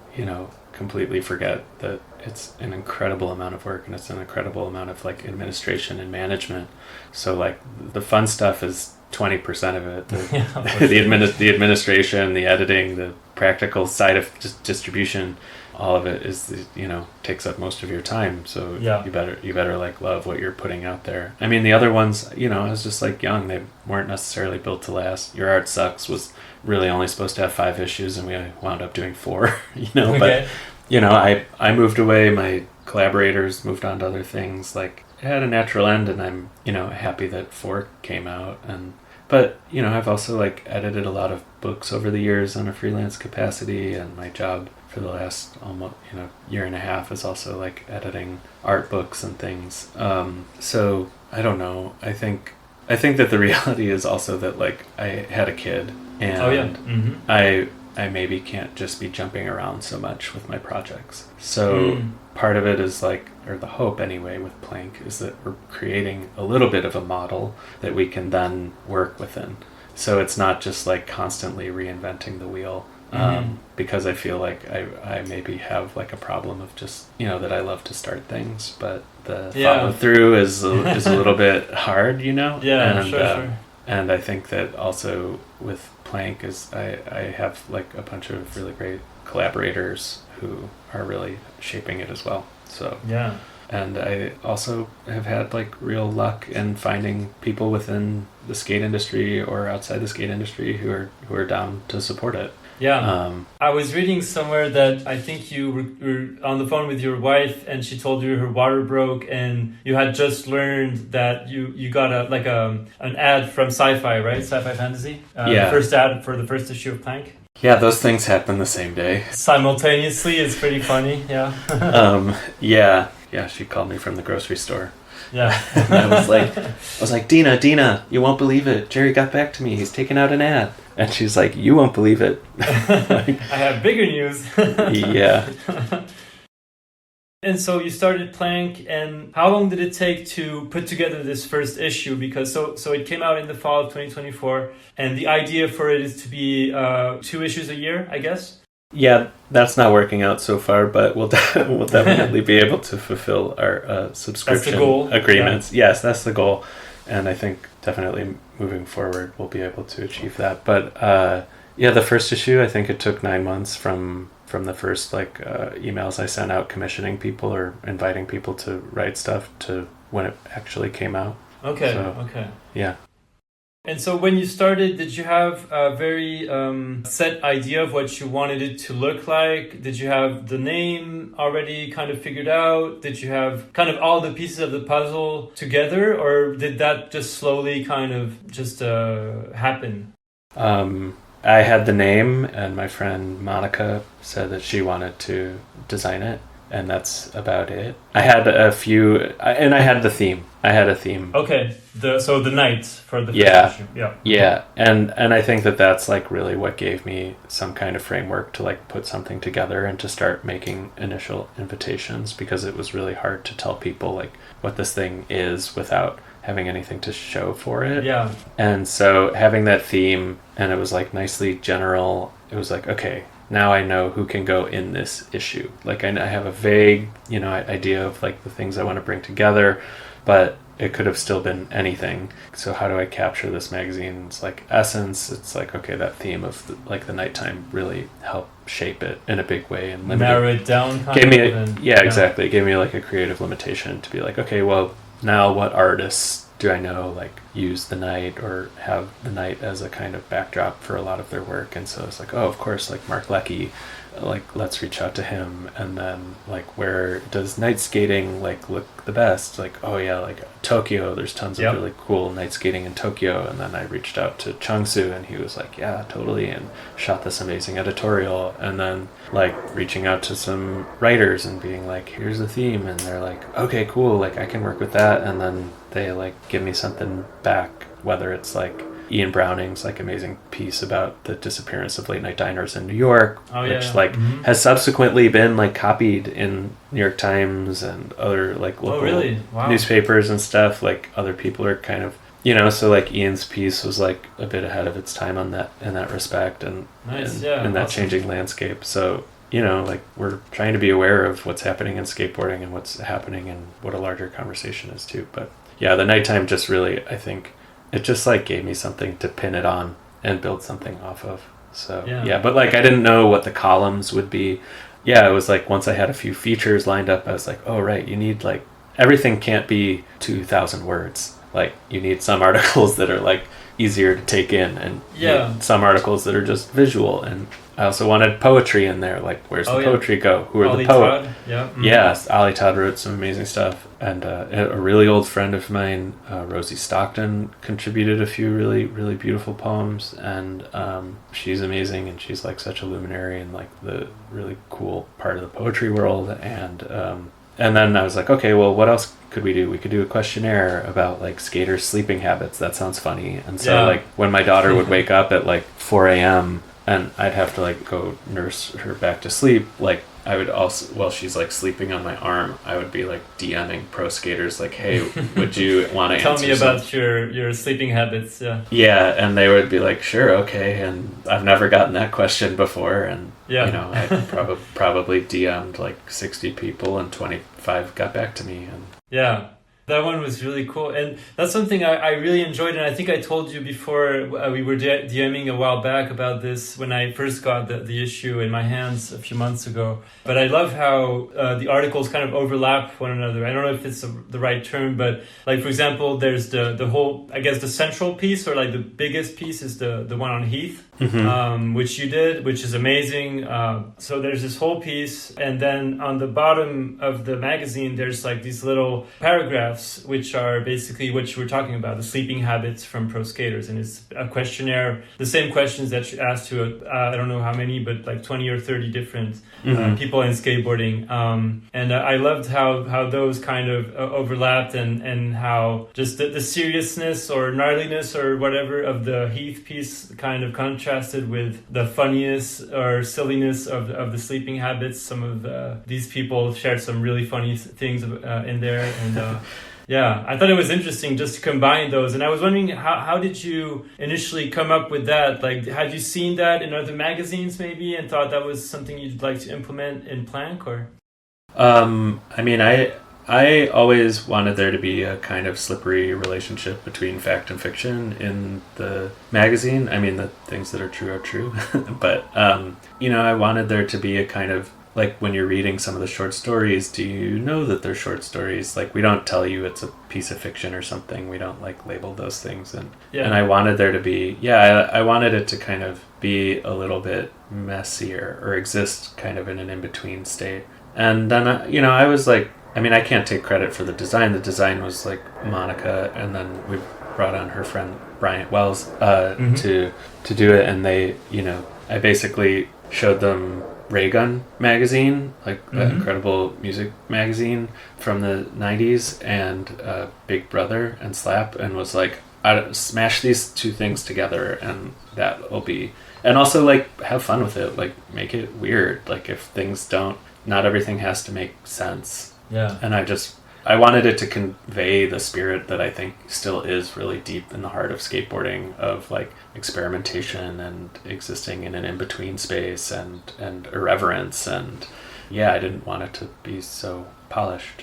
Speaker 3: completely forget that it's an incredible amount of work, and it's an incredible amount of like administration and management. So like the fun stuff is 20% of it. The administration, the editing, the practical side of distribution. All of it is, takes up most of your time. So you better like love what you're putting out there. I mean, the other ones, I was just like young. They weren't necessarily built to last. Your Art Sucks was really only supposed to have 5 issues, and we wound up doing 4.
Speaker 2: Okay.
Speaker 3: But I moved away. My collaborators moved on to other things. Like it had a natural end, and I'm happy that 4 came out. But I've also like edited a lot of books over the years on a freelance capacity, and my job for the last almost year and a half is also like editing art books and things. So I don't know. I think that the reality is also that like I had a kid, and I maybe can't just be jumping around so much with my projects. So part of it is like, or the hope anyway with Plank, is that we're creating a little bit of a model that we can then work within. So it's not just like constantly reinventing the wheel. Because I feel like I maybe have like a problem of just that I love to start things, but the follow through is a little bit hard,
Speaker 2: Sure.
Speaker 3: And I think that also with Plank is I have like a bunch of really great collaborators who are really shaping it as well. So And I also have had like real luck in finding people within the skate industry or outside the skate industry who are down to support it.
Speaker 2: Yeah. I was reading somewhere that I think you were on the phone with your wife and she told you her water broke and you had just learned that you got an ad from Sci-Fi, right? Sci-Fi Fantasy? The first ad for the first issue of Plank.
Speaker 3: Yeah, those things happen the same day.
Speaker 2: Simultaneously, it's pretty funny, yeah.
Speaker 3: Yeah, she called me from the grocery store.
Speaker 2: Yeah.
Speaker 3: And I was like, Dena, you won't believe it. Jerry got back to me. He's taking out an ad. And she's like, you won't believe it.
Speaker 2: I have bigger news.
Speaker 3: Yeah.
Speaker 2: And so you started Plank, and how long did it take to put together this first issue? Because so it came out in the fall of 2024, and the idea for it is to be 2 issues a year, I guess?
Speaker 3: Yeah, that's not working out so far, but we'll definitely be able to fulfill our subscription agreements. Yeah. Yes, that's the goal. And I think definitely moving forward, we'll be able to achieve that. But the first issue, I think it took 9 months from the first emails I sent out commissioning people or inviting people to write stuff to when it actually came out.
Speaker 2: Okay.
Speaker 3: Yeah.
Speaker 2: And so when you started, did you have a very set idea of what you wanted it to look like? Did you have the name already kind of figured out? Did you have kind of all the pieces of the puzzle together? Or did that just slowly kind of just happen?
Speaker 3: I had the name, and my friend Monica said that she wanted to design it. And that's about it. I had a few, and I had the theme. I had a theme.
Speaker 2: Okay, so the night for the first issue.
Speaker 3: Yeah, and I think that's like really what gave me some kind of framework to like put something together and to start making initial invitations, because it was really hard to tell people like what this thing is without having anything to show for it.
Speaker 2: Yeah.
Speaker 3: And so having that theme, and it was like nicely general, it was like, okay, now I know who can go in this issue. Like I have a vague, idea of like the things I want to bring together, but it could have still been anything. So how do I capture this magazine's like essence? It's like, okay, that theme of the nighttime really helped shape it in a big way and
Speaker 2: narrow it down.
Speaker 3: Exactly. It gave me like a creative limitation to be like, okay, well, now what artists do I know like use the night or have the night as a kind of backdrop for a lot of their work? And so it's like, oh, of course, like Mark Lecky, like let's reach out to him. And then like, where does night skating like look the best? Like, oh yeah, like Tokyo, there's tons of really cool night skating in Tokyo. And then I reached out to Changsu, and he was like, yeah, totally, and shot this amazing editorial. And then like reaching out to some writers and being like, here's the theme, and they're like, okay, cool, like I can work with that. And then they like give me something back, whether it's like Ian Browning's like amazing piece about the disappearance of late night diners in New York, has subsequently been like copied in New York Times and other like local newspapers and stuff. Like other people are kind of, so like Ian's piece was like a bit ahead of its time on that, in that respect, and in that changing landscape. So like we're trying to be aware of what's happening in skateboarding and what's happening and what a larger conversation is too. But yeah, the nighttime just really, I think it just like gave me something to pin it on and build something off of. So but like I didn't know what the columns would be. It was like once I had a few features lined up, I was like, oh right, you need like, everything can't be 2,000 words. Like you need some articles that are like easier to take in, and some articles that are just visual. And I also wanted poetry in there. Like, where's the poetry go? Who are the poets? Yes, Ali Todd wrote some amazing stuff. And a really old friend of mine, Rosie Stockton, contributed a few really, really beautiful poems. And she's amazing, and she's like such a luminary in like the really cool part of the poetry world. And then I was like, okay, well, what else could we do? We could do a questionnaire about like skaters' sleeping habits. That sounds funny. And so like when my daughter would wake up at like 4 a.m. and I'd have to like go nurse her back to sleep, like I would also, while she's like sleeping on my arm, I would be like DMing pro skaters like, hey, would you want to
Speaker 2: tell me about your sleeping habits?
Speaker 3: And they would be like, sure, okay. And I've never gotten that question before, and I probably DM'd like 60 people and 25 got back to me. And
Speaker 2: That one was really cool. And that's something I really enjoyed. And I think I told you before, we were DMing a while back about this when I first got the issue in my hands a few months ago. But I love how the articles kind of overlap one another. I don't know if it's the right term, but like, for example, there's the whole, I guess the central piece, or like the biggest piece is the one on Heath, which you did, which is amazing. So there's this whole piece. And then on the bottom of the magazine, there's like these little paragraphs, which are basically what you were talking about, the sleeping habits from pro skaters. And it's a questionnaire, the same questions that you asked to, I don't know how many, but like 20 or 30 different people in skateboarding. And I loved how those kind of overlapped, and how just the seriousness or gnarliness or whatever of the Heath piece kind of contrasted with the funniness or silliness of the sleeping habits. Some of these people shared some really funny things in there. And yeah, I thought it was interesting just to combine those. And I was wondering, how did you initially come up with that? Like, had you seen that in other magazines maybe and thought that was something you'd like to implement in Plank, or?
Speaker 3: I mean, I always wanted there to be a kind of slippery relationship between fact and fiction in the magazine. I mean, the things that are true are true. But, I wanted there to be a kind of, like, when you're reading some of the short stories, do you know that they're short stories? Like, we don't tell you it's a piece of fiction or something. We don't, like, label those things. And I wanted there to be, I wanted it to kind of be a little bit messier, or exist kind of in an in-between state. And then, I was like, I mean, I can't take credit for the design. The design was, like, Monica, and then we brought on her friend Bryant Wells to do it. And they, I basically showed them Raygun magazine, like that incredible music magazine from the 90s, and Big Brother and Slap, and was like, I smash these two things together and that will be, and also like have fun with it, like make it weird, like if things not everything has to make sense. And I wanted it to convey the spirit that I think still is really deep in the heart of skateboarding, of like experimentation and existing in an in-between space and irreverence. And I didn't want it to be so polished.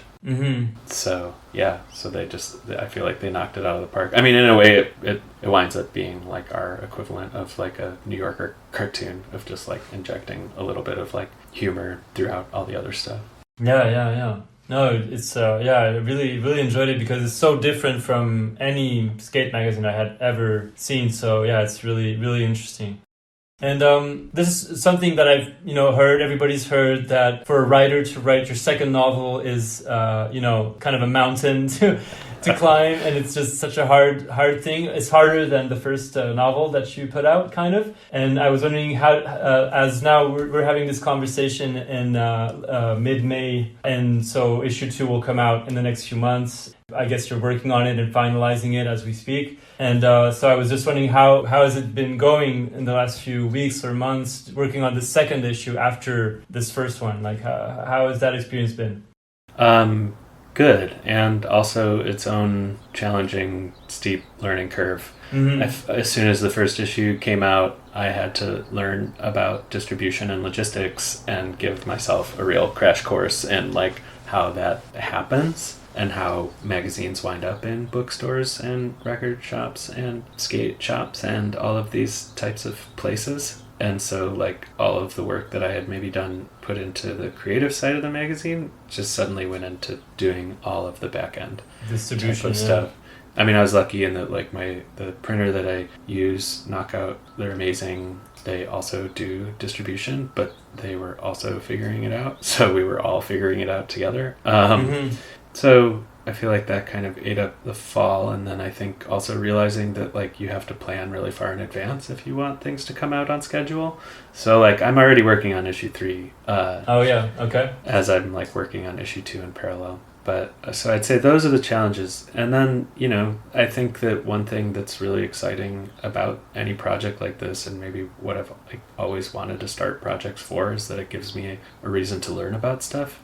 Speaker 3: So I feel like they knocked it out of the park. I mean, in a way it winds up being like our equivalent of like a New Yorker cartoon, of just like injecting a little bit of like humor throughout all the other stuff.
Speaker 2: No, it's I really, really enjoyed it because it's so different from any skate magazine I had ever seen. So it's really, really interesting. And this is something that I've heard. Everybody's heard that for a writer to write your second novel is kind of a mountain to climb, and it's just such a hard thing. It's harder than the first novel that you put out, kind of. And I was wondering how, as now we're having this conversation in mid-May, and so issue 2 will come out in the next few months. I guess you're working on it and finalizing it as we speak. And so I was just wondering how has it been going in the last few weeks or months working on the second issue after this first one? Like how has that experience been?
Speaker 3: Good, and also its own challenging, steep learning curve. As soon as the first issue came out, I had to learn about distribution and logistics and give myself a real crash course in like how that happens and how magazines wind up in bookstores and record shops and skate shops and all of these types of places. And so like all of the work that I had maybe done put into the creative side of the magazine just suddenly went into doing all of the back end distribution stuff. I mean, I was lucky in that like the printer that I use, Knockout, they're amazing. They also do distribution, but they were also figuring it out. So we were all figuring it out together. So I feel like that kind of ate up the fall, and then I think also realizing that like you have to plan really far in advance if you want things to come out on schedule. So like I'm already working on issue 3. As I'm like working on issue 2 in parallel. But so I'd say those are the challenges. And then, I think that one thing that's really exciting about any project like this, and maybe what I've like always wanted to start projects for, is that it gives me a reason to learn about stuff.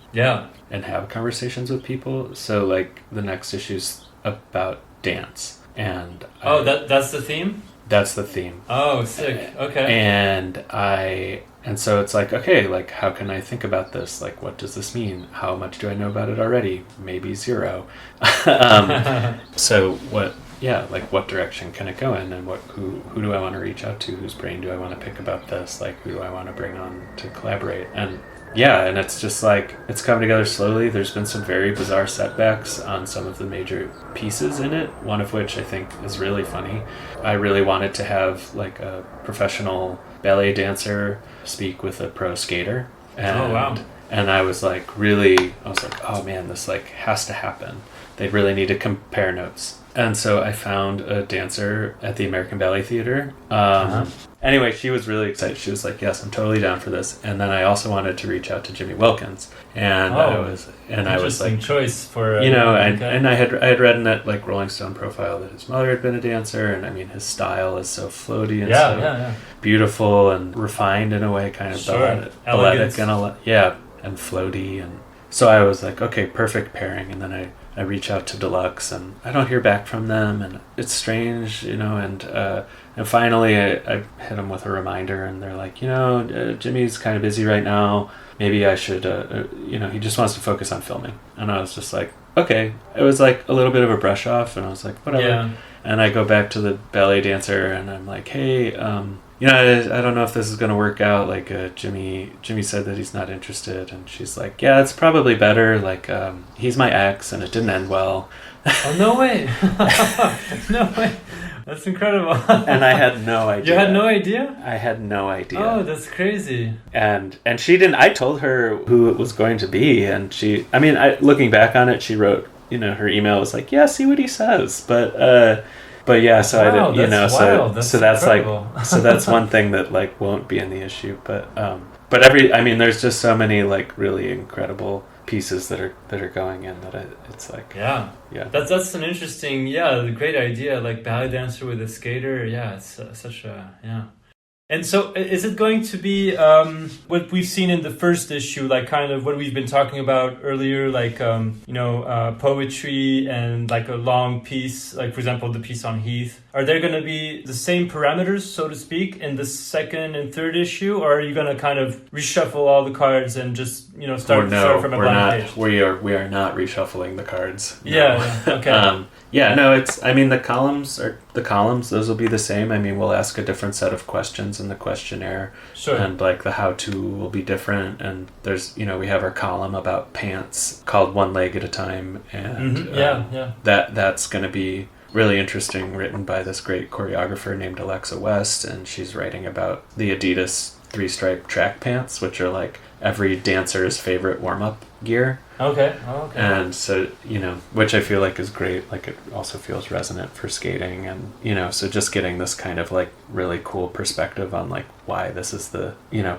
Speaker 3: And have conversations with people. So like the next issue's about dance. And
Speaker 2: that's the theme?
Speaker 3: That's the theme.
Speaker 2: Oh, sick. Okay.
Speaker 3: And so it's like, okay, like, how can I think about this? Like, what does this mean? How much do I know about it already? Maybe 0. So what direction can it go in, and who do I want to reach out to? Whose brain do I want to pick about this? Like, who do I want to bring on to collaborate? And it's just like, it's come together slowly. There's been some very bizarre setbacks on some of the major pieces in it, one of which I think is really funny. I really wanted to have like a professional ballet dancer speak with a pro skater. And,
Speaker 2: oh, wow.
Speaker 3: And I was like, oh man, this like has to happen. They really need to compare notes. And so I found a dancer at the American Ballet Theater. Anyway, she was really excited. She was like, yes, I'm totally down for this. And then I also wanted to reach out to Jimmy Wilkins. And I was like,
Speaker 2: choice for,
Speaker 3: and I had read in that like Rolling Stone profile that his mother had been a dancer. And I mean, his style is so floaty and beautiful and refined in a way, kind of balletic and floaty. And so I was like, okay, perfect pairing. And then I reach out to Deluxe, and I don't hear back from them, and it's strange, and finally I hit them with a reminder, and they're like, Jimmy's kind of busy right now, maybe I should, he just wants to focus on filming. And I was just like, okay. It was like a little bit of a brush off, and I was like, whatever. Yeah. And I go back to the ballet dancer, and I'm like, hey, I don't know if this is going to work out. Like, Jimmy said that he's not interested. And she's like, yeah, it's probably better. Like, he's my ex and it didn't end well.
Speaker 2: Oh, no way. No way. That's incredible.
Speaker 3: And I had no idea.
Speaker 2: You had no idea?
Speaker 3: I had no idea.
Speaker 2: Oh, that's crazy.
Speaker 3: And she didn't, I told her who it was going to be. And looking back on it, she wrote, her email was like, yeah, see what he says. But yeah, so
Speaker 2: wow,
Speaker 3: I didn't,
Speaker 2: that's incredible.
Speaker 3: like, so that's one thing that like won't be in the issue. But there's just so many like really incredible pieces that are going in that it's like, yeah.
Speaker 2: That's an interesting, great idea. Like ballet dancer with a skater. Yeah, it's such a, yeah. And so is it going to be what we've seen in the first issue, like kind of what we've been talking about earlier, like, poetry and like a long piece, like, for example, the piece on Heath? Are there going to be the same parameters, so to speak, in the second and third issue? Or are you going to kind of reshuffle all the cards and just, start from a blank page?
Speaker 3: We are not reshuffling the cards. No.
Speaker 2: Yeah, okay.
Speaker 3: The columns, those will be the same. We'll ask a different set of questions in the questionnaire.
Speaker 2: Sure.
Speaker 3: And like the how-to will be different. And there's, we have our column about pants called One Leg at a Time. And that's going to be really interesting, written by this great choreographer named Alexa West. And she's writing about the Adidas 3-stripe track pants, which are like every dancer's favorite warm-up gear.
Speaker 2: Okay.
Speaker 3: And so, which I feel like is great. Like, it also feels resonant for skating. And, so just getting this kind of like really cool perspective on like why this is the,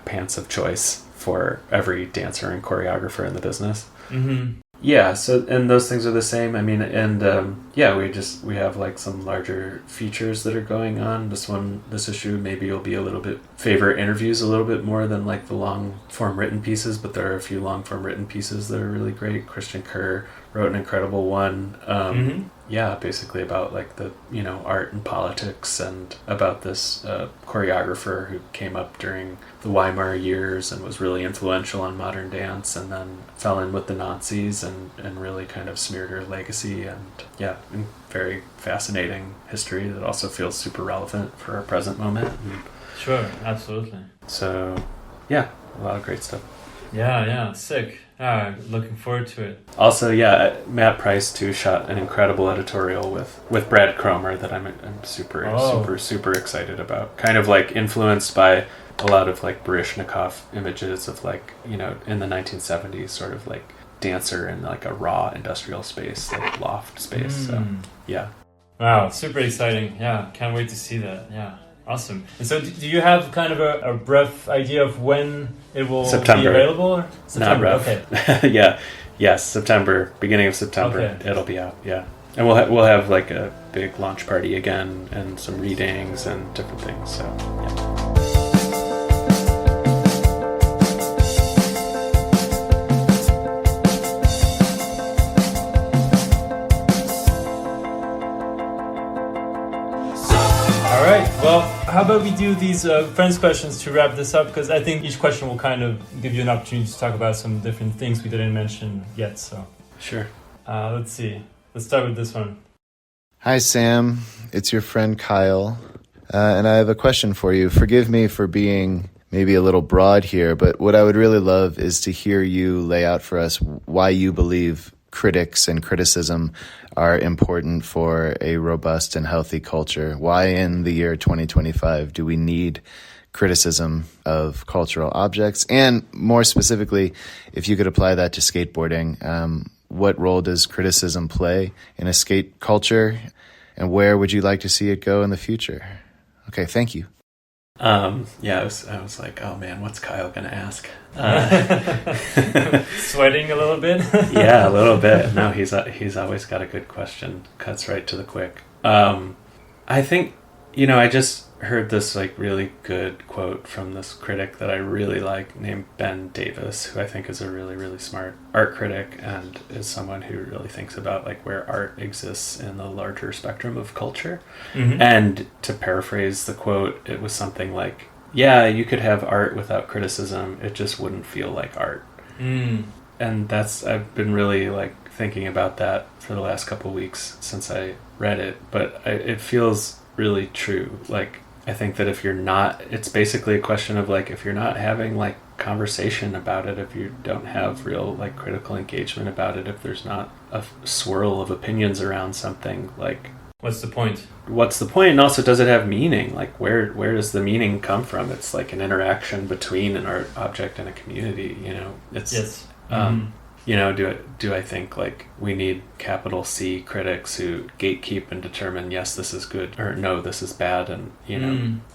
Speaker 3: pants of choice for every dancer and choreographer in the business.
Speaker 2: Mm-hmm.
Speaker 3: Yeah, so, and those things are the same. We have like some larger features that are going on. This issue, maybe you'll be a little bit favor interviews a little bit more than like the long form written pieces, but there are a few long form written pieces that are really great. Christian Kerr wrote an incredible one. Basically about like the, art and politics, and about this choreographer who came up during the Weimar years and was really influential on modern dance, and then fell in with the Nazis and really kind of smeared her legacy. And very fascinating history that also feels super relevant for our present moment.
Speaker 2: Sure, absolutely.
Speaker 3: So, a lot of great stuff.
Speaker 2: Yeah, sick. Looking forward to it.
Speaker 3: Also, Matt Price too shot an incredible editorial with Brad Cromer that I'm super excited about. Kind of like influenced by a lot of like Baryshnikov images of like, in the 1970s, sort of like dancer in like a raw industrial space, like loft space. So, yeah.
Speaker 2: Wow, super exciting. Yeah, can't wait to see that. Yeah. Awesome. And so do you have kind of a rough idea of when it will be available?
Speaker 3: September. Not rough.
Speaker 2: Okay.
Speaker 3: Yes, September, beginning of September, It'll be out, yeah. And we'll have like a big launch party again, and some readings and different things, so, yeah.
Speaker 2: about we do these friends questions to wrap this up, because I think each question will kind of give you an opportunity to talk about some different things we didn't mention yet. So
Speaker 3: Sure.
Speaker 2: Let's see. Let's start with this one.
Speaker 4: Hi, Sam. It's your friend Kyle. And I have a question for you. Forgive me for being maybe a little broad here, but what I would really love is to hear you lay out for us why you believe critics and criticism are important for a robust and healthy culture. Why in the year 2025 do we need criticism of cultural objects? And more specifically, if you could apply that to skateboarding, what role does criticism play in a skate culture, and where would you like to see it go in the future? Okay, thank you.
Speaker 3: Yeah, I was like, oh man, what's Kyle gonna ask?
Speaker 2: Sweating a little bit?
Speaker 3: Yeah, a little bit. No, he's always got a good question. Cuts right to the quick. I think, I just heard this like really good quote from this critic that I really like named Ben Davis, who I think is a really, really smart art critic and is someone who really thinks about like where art exists in the larger spectrum of culture. Mm-hmm. And to paraphrase the quote, it was something like, yeah, you could have art without criticism. It just wouldn't feel like art. Mm. And I've been really like thinking about that for the last couple of weeks since I read it, but it feels really true. Like, I think that if you're not, it's basically a question of like, if you're not having like conversation about it, if you don't have real like critical engagement about it, if there's not a swirl of opinions around something, like,
Speaker 2: what's the point?
Speaker 3: What's the point? And also, does it have meaning? Like, where does the meaning come from? It's like an interaction between an art object and a community, it's,
Speaker 2: yes.
Speaker 3: Do I think like we need capital C critics who gatekeep and determine, yes, this is good, or no, this is bad, and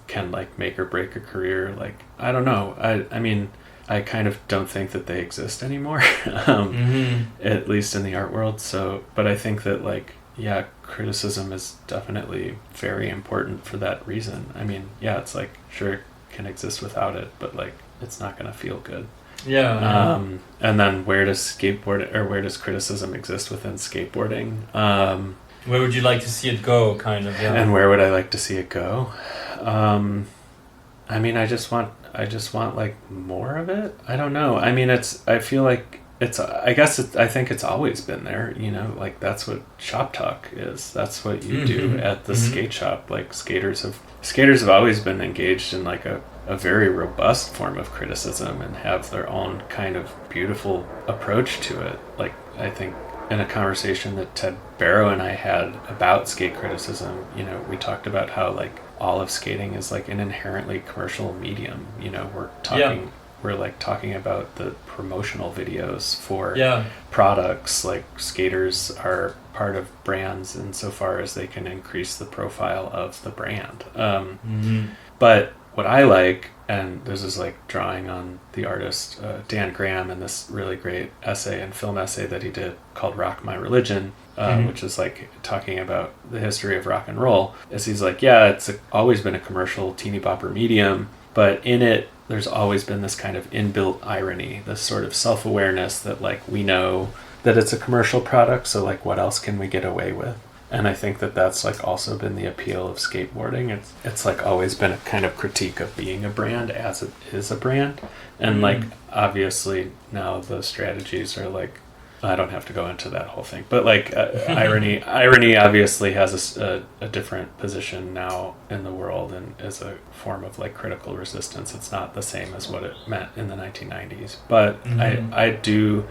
Speaker 3: can like make or break a career? Like, I don't know. I mean, I kind of don't think that they exist anymore, at least in the art world. So, but I think that like, yeah, criticism is definitely very important for that reason. I mean, yeah, it's like, sure, it can exist without it, but like, it's not going to feel good.
Speaker 2: Yeah.
Speaker 3: And then where does criticism exist within skateboarding?
Speaker 2: Where would you like to see it go, kind of? Yeah.
Speaker 3: And where would I like to see it go? I mean, I just want like more of it. I don't know. I mean, I feel like I think it's always been there, like that's what shop talk is. That's what you do at the skate shop. Like skaters have always been engaged in like a very robust form of criticism and have their own kind of beautiful approach to it. Like, I think in a conversation that Ted Barrow and I had about skate criticism, we talked about how like all of skating is like an inherently commercial medium. We're like talking about the promotional videos for products. Like, skaters are part of brands insofar as they can increase the profile of the brand. But what I like, and this is like drawing on the artist Dan Graham in this really great essay and film essay that he did called Rock My Religion, which is like talking about the history of rock and roll, is he's like, yeah, it's always been a commercial teeny bopper medium, but in it, there's always been this kind of inbuilt irony, this sort of self-awareness that like, we know that it's a commercial product, so like, what else can we get away with? And I think that that's like also been the appeal of skateboarding. It's like always been a kind of critique of being a brand as it is a brand. And like, obviously now the strategies are like, I don't have to go into that whole thing, but like irony obviously has a different position now in the world and as a form of like critical resistance. It's not the same as what it meant in the 1990s, but I do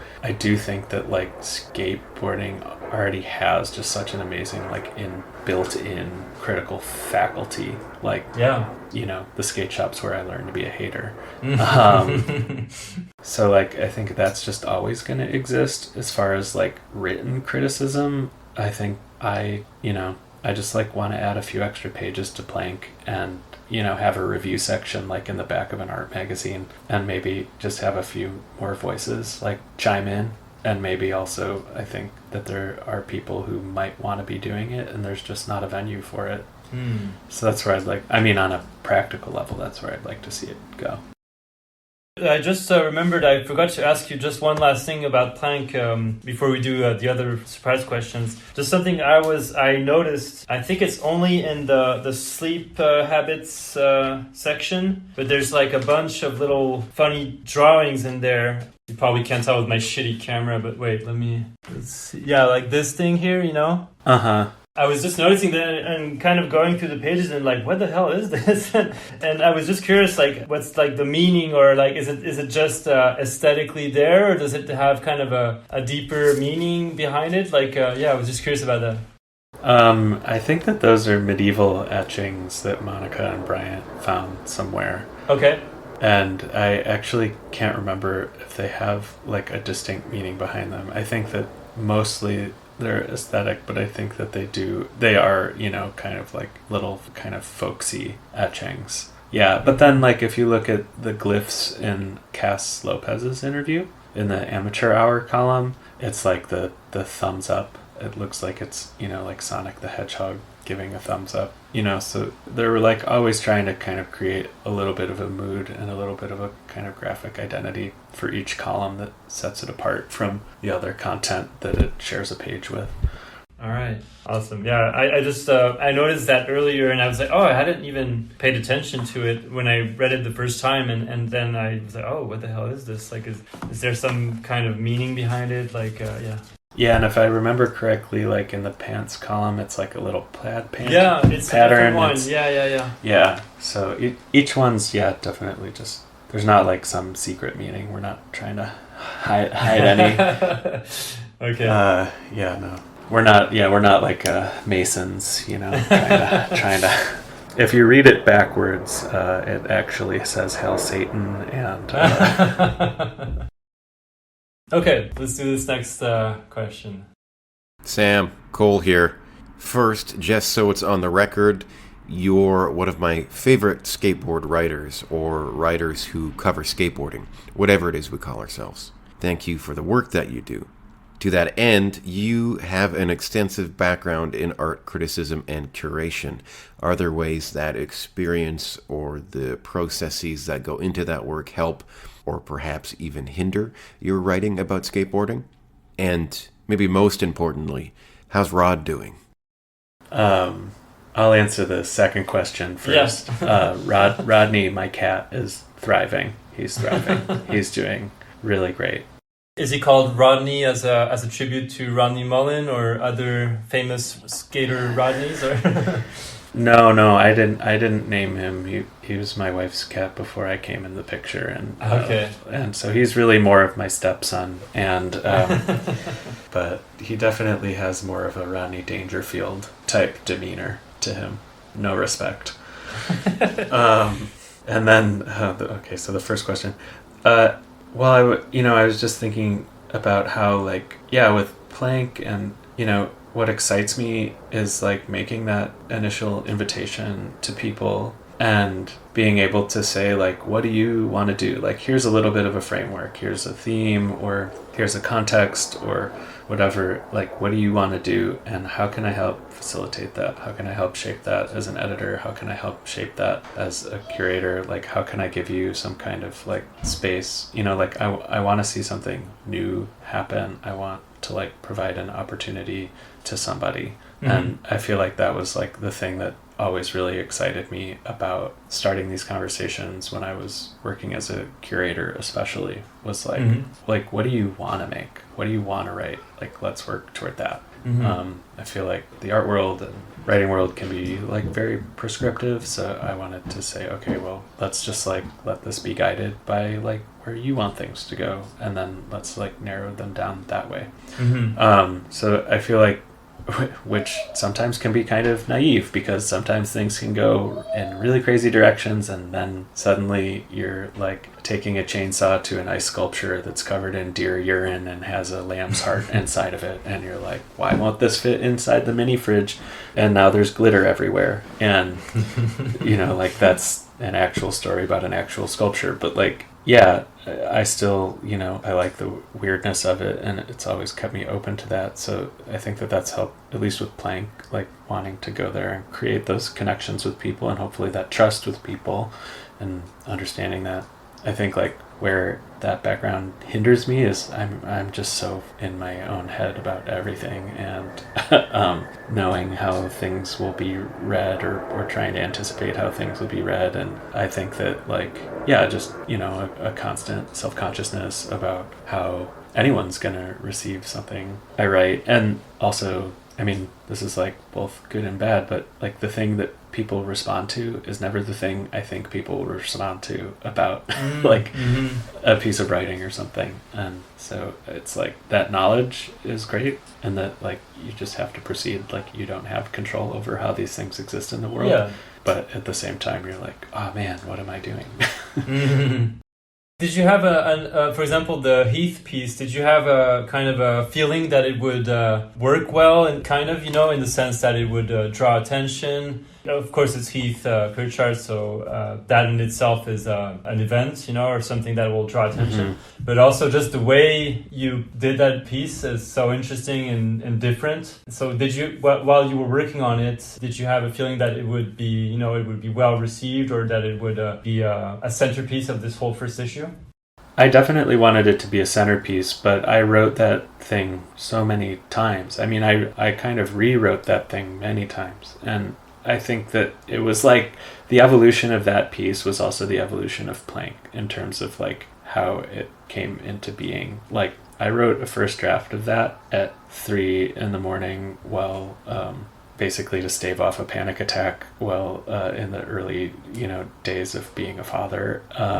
Speaker 3: think that like skateboarding already has just such an amazing like built-in critical faculty. Like, the skate shop's where I learned to be a hater. So like, I think that's just always going to exist. As far as like written criticism, I think I just like want to add a few extra pages to Plank and have a review section like in the back of an art magazine, and maybe just have a few more voices like chime in. And maybe also I think that there are people who might want to be doing it and there's just not a venue for it. So that's where on a practical level, that's where I'd like to see it go.
Speaker 2: I just remembered I forgot to ask you just one last thing about plank before we do the other surprise questions. Just something I noticed. I think it's only in the sleep habits section, but there's like a bunch of little funny drawings in there. You probably can't tell with my shitty camera, but wait, let's see. Yeah, like this thing here, you know?
Speaker 3: Uh-huh.
Speaker 2: I was just noticing that and kind of going through the pages and like, what the hell is this? And I was just curious, like, what's like the meaning, or like, is it just aesthetically there, or does it have kind of a deeper meaning behind it? Like, I was just curious about that.
Speaker 3: I think that those are medieval etchings that Monica and Bryant found somewhere.
Speaker 2: Okay.
Speaker 3: And I actually can't remember if they have like a distinct meaning behind them. I think that mostly they're aesthetic, but I think that they are, you know, kind of like little kind of folksy etchings. Yeah, but then like if you look at the glyphs in Cass Lopez's interview in the amateur hour column, it's like the thumbs up. It looks like it's, you know, like Sonic the Hedgehog giving a thumbs up, you know, so they were like always trying to kind of create a little bit of a mood and a little bit of a kind of graphic identity for each column that sets it apart from the other content that it shares a page with.
Speaker 2: All right. Awesome. Yeah, I just I noticed that earlier, and I was like, oh, I hadn't even paid attention to it when I read it the first time, and then I was like, oh, what the hell is this? Like, is there some kind of meaning behind it? Like, yeah.
Speaker 3: Yeah, and if I remember correctly, like in the pants column, it's like a little plaid pant
Speaker 2: it's
Speaker 3: pattern.
Speaker 2: A one. Yeah.
Speaker 3: Yeah, so each one's, definitely just, there's not like some secret meaning. We're not trying to hide any.
Speaker 2: Okay.
Speaker 3: No. We're not like Masons, you know, trying to. If you read it backwards, it actually says Hail Satan and...
Speaker 2: Okay, let's do this next question.
Speaker 5: Sam, Cole here. First, just so it's on the record, you're one of my favorite skateboard writers, or writers who cover skateboarding, whatever it is we call ourselves. Thank you for the work that you do. To that end, you have an extensive background in art criticism and curation. Are there ways that experience or the processes that go into that work help or perhaps even hinder your writing about skateboarding? And maybe most importantly, how's Rod doing?
Speaker 3: I'll answer the second question first.
Speaker 2: Yes.
Speaker 3: Rodney, my cat, is thriving. He's thriving. He's doing really great.
Speaker 2: Is he called Rodney as a tribute to Rodney Mullen or other famous skater Rodneys? Or
Speaker 3: No, I didn't name him. He was my wife's cat before I came in the picture, and
Speaker 2: okay.
Speaker 3: And so he's really more of my stepson, and but he definitely has more of a Rodney Dangerfield type demeanor to him. No respect. And then so the first question. Well, I was just thinking about how, like, with plank, and, you know, what excites me is, like, making that initial invitation to people and being able to say, like, what do you want to do? Like, here's a little bit of a framework. Here's a theme, or here's a context, or whatever. Like, what do you want to do? And how can I help facilitate that? How can I help shape that as an editor? How can I help shape that as a curator? Like, how can I give you some kind of, like, space? You know, like, I want to see something new happen. I want to, like, provide an opportunity to somebody. Mm-hmm. And I feel like that was, like, the thing that always really excited me about starting these conversations when I was working as a curator, especially, was like, like, what do you want to make? What do you want to write? Like, let's work toward that. Mm-hmm. I feel like the art world and writing world can be, like, very prescriptive, so I wanted to say, okay, well, let's just, like, let this be guided by, like, where you want things to go, and then let's, like, narrow them down that way. Mm-hmm. So I feel like, which sometimes can be kind of naive, because sometimes things can go in really crazy directions, and then suddenly you're, like, taking a chainsaw to an ice sculpture that's covered in deer urine and has a lamb's heart inside of it, and you're like, why won't this fit inside the mini fridge? And now there's glitter everywhere, and you know, like, that's an actual story about an actual sculpture. But, like, I still, you know, I like the weirdness of it, and it's always kept me open to that. So I think that that's helped, at least with plank, like, wanting to go there and create those connections with people, and hopefully that trust with people, and understanding that, I think like where that background hinders me is I'm just so in my own head about everything, and knowing how things will be read, or trying to anticipate how things will be read. And I think that like, yeah, just, you know, a constant self-consciousness about how anyone's gonna receive something I write. And also, I mean, this is like both good and bad, but like the thing that people respond to is never the thing I think people will respond to about like a piece of writing or something. And so it's like that knowledge is great, and that like you just have to proceed like you don't have control over how these things exist in the world.
Speaker 2: Yeah.
Speaker 3: But at the same time, you're like, oh man, what am I doing?
Speaker 2: Did you have for example, the Heath piece, did you have a kind of a feeling that it would work well, and kind of, you know, in the sense that it would draw attention? You know, of course, it's Heath curator, so that in itself is an event, you know, or something that will draw attention. But also just the way you did that piece is so interesting and different. So did you, while you were working on it, did you have a feeling that it would be, you know, it would be well received, or that it would be a centerpiece of this whole first issue?
Speaker 3: I definitely wanted it to be a centerpiece, but I wrote that thing so many times. I mean, I kind of rewrote that thing many times. And I think that it was like the evolution of that piece was also the evolution of Plank, in terms of like how it came into being. Like I wrote a first draft of that at 3 a.m. while basically to stave off a panic attack while in the early, you know, days of being a father. I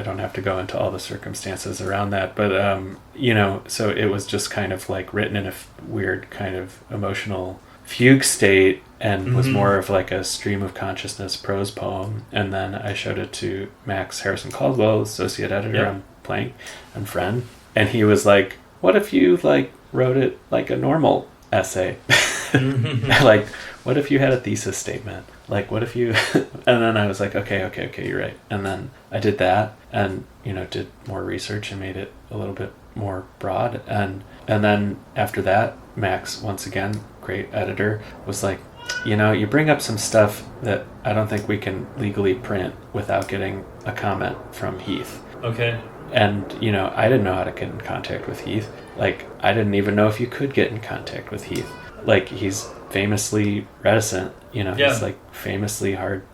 Speaker 3: don't have to go into all the circumstances around that, but you know, so it was just kind of like written in a weird kind of emotional fugue state, and was more of like a stream of consciousness prose poem. And then I showed it to Max Harrison Caldwell, associate editor on Plank and friend, and he was like, what if you like wrote it like a normal essay? Like, what if you had a thesis statement? Like, what if you and then I was like, okay, you're right. And then I did that, and, you know, did more research and made it a little bit more broad. And then after that, Max, once again, great editor, was like, you know, you bring up some stuff that I don't think we can legally print without getting a comment from Heath.
Speaker 2: Okay.
Speaker 3: And, you know, I didn't know how to get in contact with Heath. Like, I didn't even know if you could get in contact with Heath. Like, he's famously reticent, you know, he's like famously hard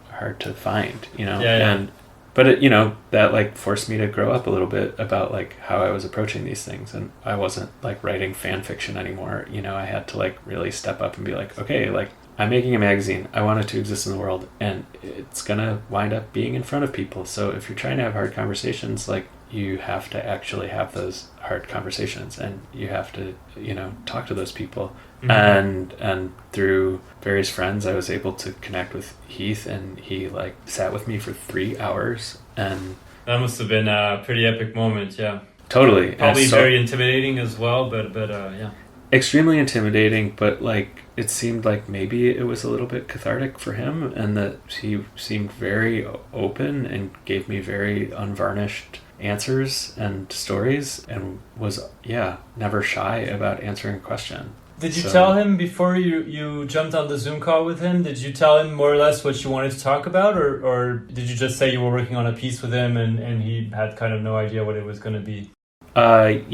Speaker 3: to find, you know. And but it, you know, that like forced me to grow up a little bit about like how I was approaching these things. And I wasn't like writing fan fiction anymore, you know. I had to like really step up and be like, okay, like I'm making a magazine, I want it to exist in the world, and it's gonna wind up being in front of people. So if you're trying to have hard conversations, like you have to actually have those hard conversations, and you have to, you know, talk to those people. And through various friends, I was able to connect with Heath, and he like sat with me for 3 hours. And
Speaker 2: that must have been a pretty epic moment. Yeah,
Speaker 3: totally.
Speaker 2: Probably very intimidating as well, but yeah,
Speaker 3: extremely intimidating. But like, it seemed like maybe it was a little bit cathartic for him, and that he seemed very open and gave me very unvarnished answers and stories, and was never shy about answering a question.
Speaker 2: Did you tell him before you jumped on the Zoom call with him? Did you tell him more or less what you wanted to talk about, or did you just say you were working on a piece with him and he had kind of no idea what it was going to be?
Speaker 3: I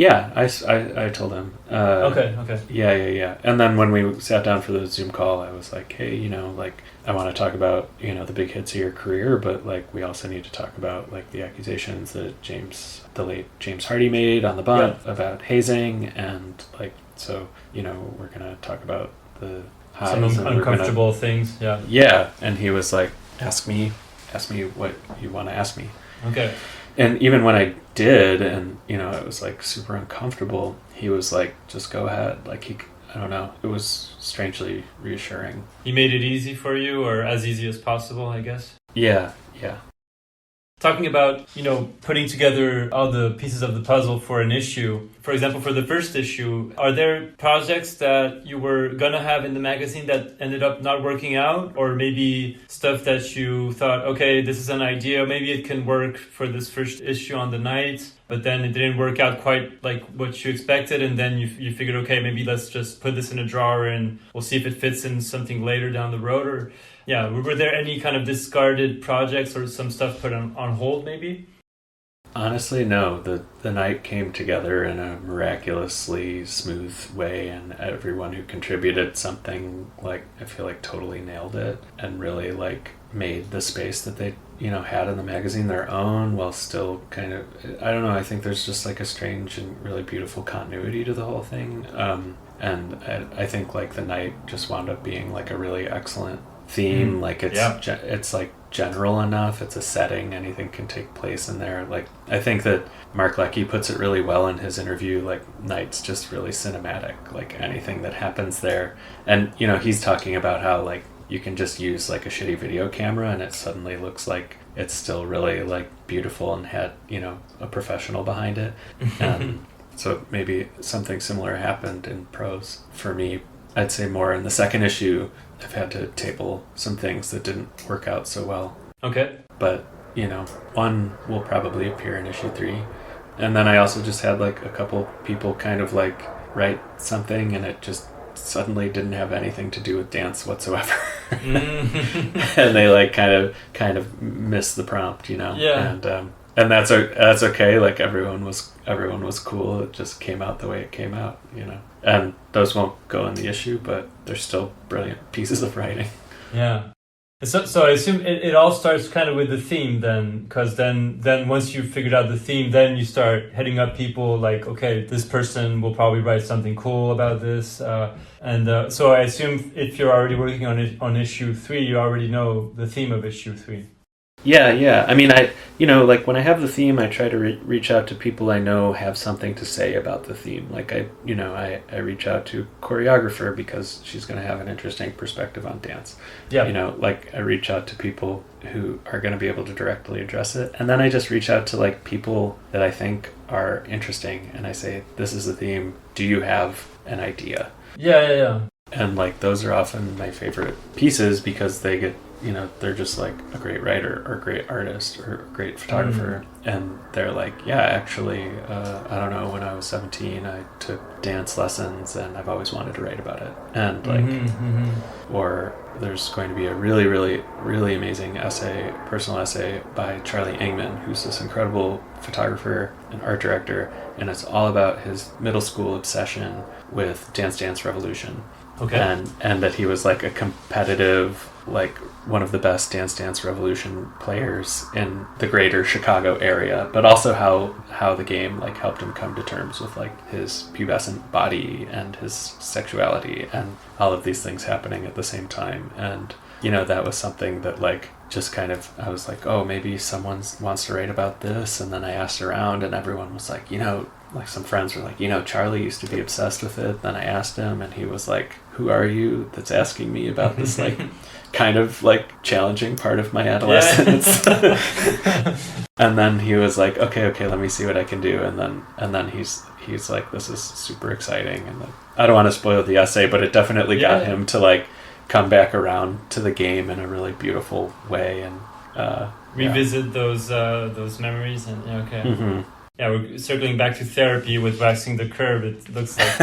Speaker 3: told him.
Speaker 2: Okay.
Speaker 3: Yeah. And then when we sat down for the Zoom call, I was like, hey, you know, like I want to talk about, you know, the big hits of your career, but like we also need to talk about like the accusations that the late James Hardy made on the Bunt about hazing, and like, so, you know, we're gonna talk about the highs,
Speaker 2: some uncomfortable things.
Speaker 3: Yeah. And he was like, ask me what you want to ask me.
Speaker 2: Okay.
Speaker 3: And even when I did, and, you know, it was like super uncomfortable, he was like, just go ahead. Like I don't know, it was strangely reassuring.
Speaker 2: He made it easy for you, or as easy as possible, I guess?
Speaker 3: Yeah.
Speaker 2: Talking about, you know, putting together all the pieces of the puzzle for an issue. For example, for the first issue, are there projects that you were gonna have in the magazine that ended up not working out? Or maybe stuff that you thought, okay, this is an idea, maybe it can work for this first issue on the night, but then it didn't work out quite like what you expected, and then you figured, okay, maybe let's just put this in a drawer and we'll see if it fits in something later down the road? Or were there any kind of discarded projects or some stuff put on hold maybe?
Speaker 3: Honestly, no. The night came together in a miraculously smooth way, and everyone who contributed something, like, I feel like totally nailed it and really like made the space that they, had in the magazine their own, while still kind of, I don't know, I think there's just like a strange and really beautiful continuity to the whole thing. And I think like the night just wound up being like a really excellent theme. Like it's like general enough, it's a setting, anything can take place in there. Like, I think that Mark Leckey puts it really well in his interview, like, night's just really cinematic, like anything that happens there. And he's talking about how like you can just use like a shitty video camera and it suddenly looks like it's still really like beautiful and had a professional behind it. So maybe something similar happened in prose for me. I'd say more in the second issue, I've had to table some things that didn't work out so well.
Speaker 2: Okay.
Speaker 3: But, one will probably appear in issue 3. And then I also just had like a couple people kind of like write something and it just suddenly didn't have anything to do with dance whatsoever. And they like kind of missed the prompt,
Speaker 2: Yeah.
Speaker 3: And that's okay. Like everyone was cool. It just came out the way it came out, And those won't go in the issue, but they're still brilliant pieces of writing.
Speaker 2: Yeah. So I assume it all starts kind of with the theme then, because then once you've figured out the theme, then you start heading up people like, okay, this person will probably write something cool about this. So I assume if you're already working on issue 3, you already know the theme of issue 3.
Speaker 3: Yeah. I mean, like when I have the theme, I try to reach out to people I know have something to say about the theme. Like I reach out to a choreographer because she's going to have an interesting perspective on dance.
Speaker 2: Yeah.
Speaker 3: Like I reach out to people who are going to be able to directly address it. And then I just reach out to like people that I think are interesting. And I say, this is the theme. Do you have an idea?
Speaker 2: Yeah.
Speaker 3: And like, those are often my favorite pieces because they get, they're just like a great writer or a great artist or a great photographer. And they're like, yeah, actually, I don't know, when I was 17, I took dance lessons and I've always wanted to write about it. And like, or there's going to be a really, really, really amazing personal essay by Charlie Engman, who's this incredible photographer and art director. And it's all about his middle school obsession with Dance Dance Revolution.
Speaker 2: Okay.
Speaker 3: And that he was like a competitive, like one of the best Dance Dance Revolution players in the greater Chicago area, but also how the game like helped him come to terms with like his pubescent body and his sexuality and all of these things happening at the same time. And that was something that like just kind of, I was like, oh, maybe someone wants to write about this. And then I asked around and everyone was like, like some friends were like, Charlie used to be obsessed with it. Then I asked him and he was like, who are you that's asking me about this like kind of like challenging part of my adolescence? Yeah. And then he was like, okay, let me see what I can do. And then he's like, this is super exciting. And like, I don't want to spoil the essay, but it definitely got him to like come back around to the game in a really beautiful way and
Speaker 2: revisit those memories. And okay. Yeah, we're circling back to therapy with waxing the curve. It looks like,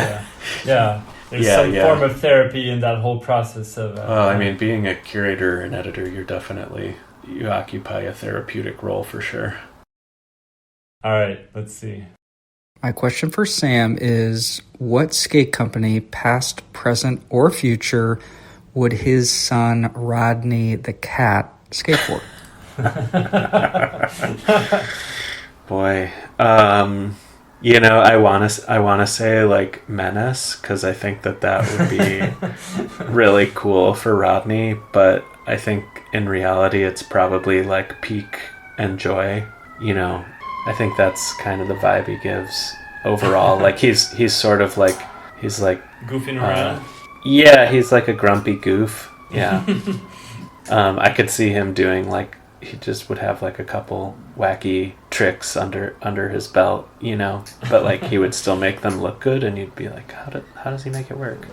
Speaker 2: there's some form of therapy in that whole process of...
Speaker 3: well, I mean, being a curator and editor, you occupy a therapeutic role for sure.
Speaker 2: All right, let's see.
Speaker 6: My question for Sam is, what skate company, past, present, or future, would his son, Rodney the cat, skate for?
Speaker 3: Boy, I want to say like Menace, because I think that would be really cool for Rodney, but I think in reality it's probably like Peak and Joy. I think that's kind of the vibe he gives overall. Like he's sort of like, he's like
Speaker 2: goofing around.
Speaker 3: Yeah, he's like a grumpy goof. Yeah. I could see him doing like, he just would have like a couple wacky tricks under his belt, but like he would still make them look good, and you'd be like, how does he make it work?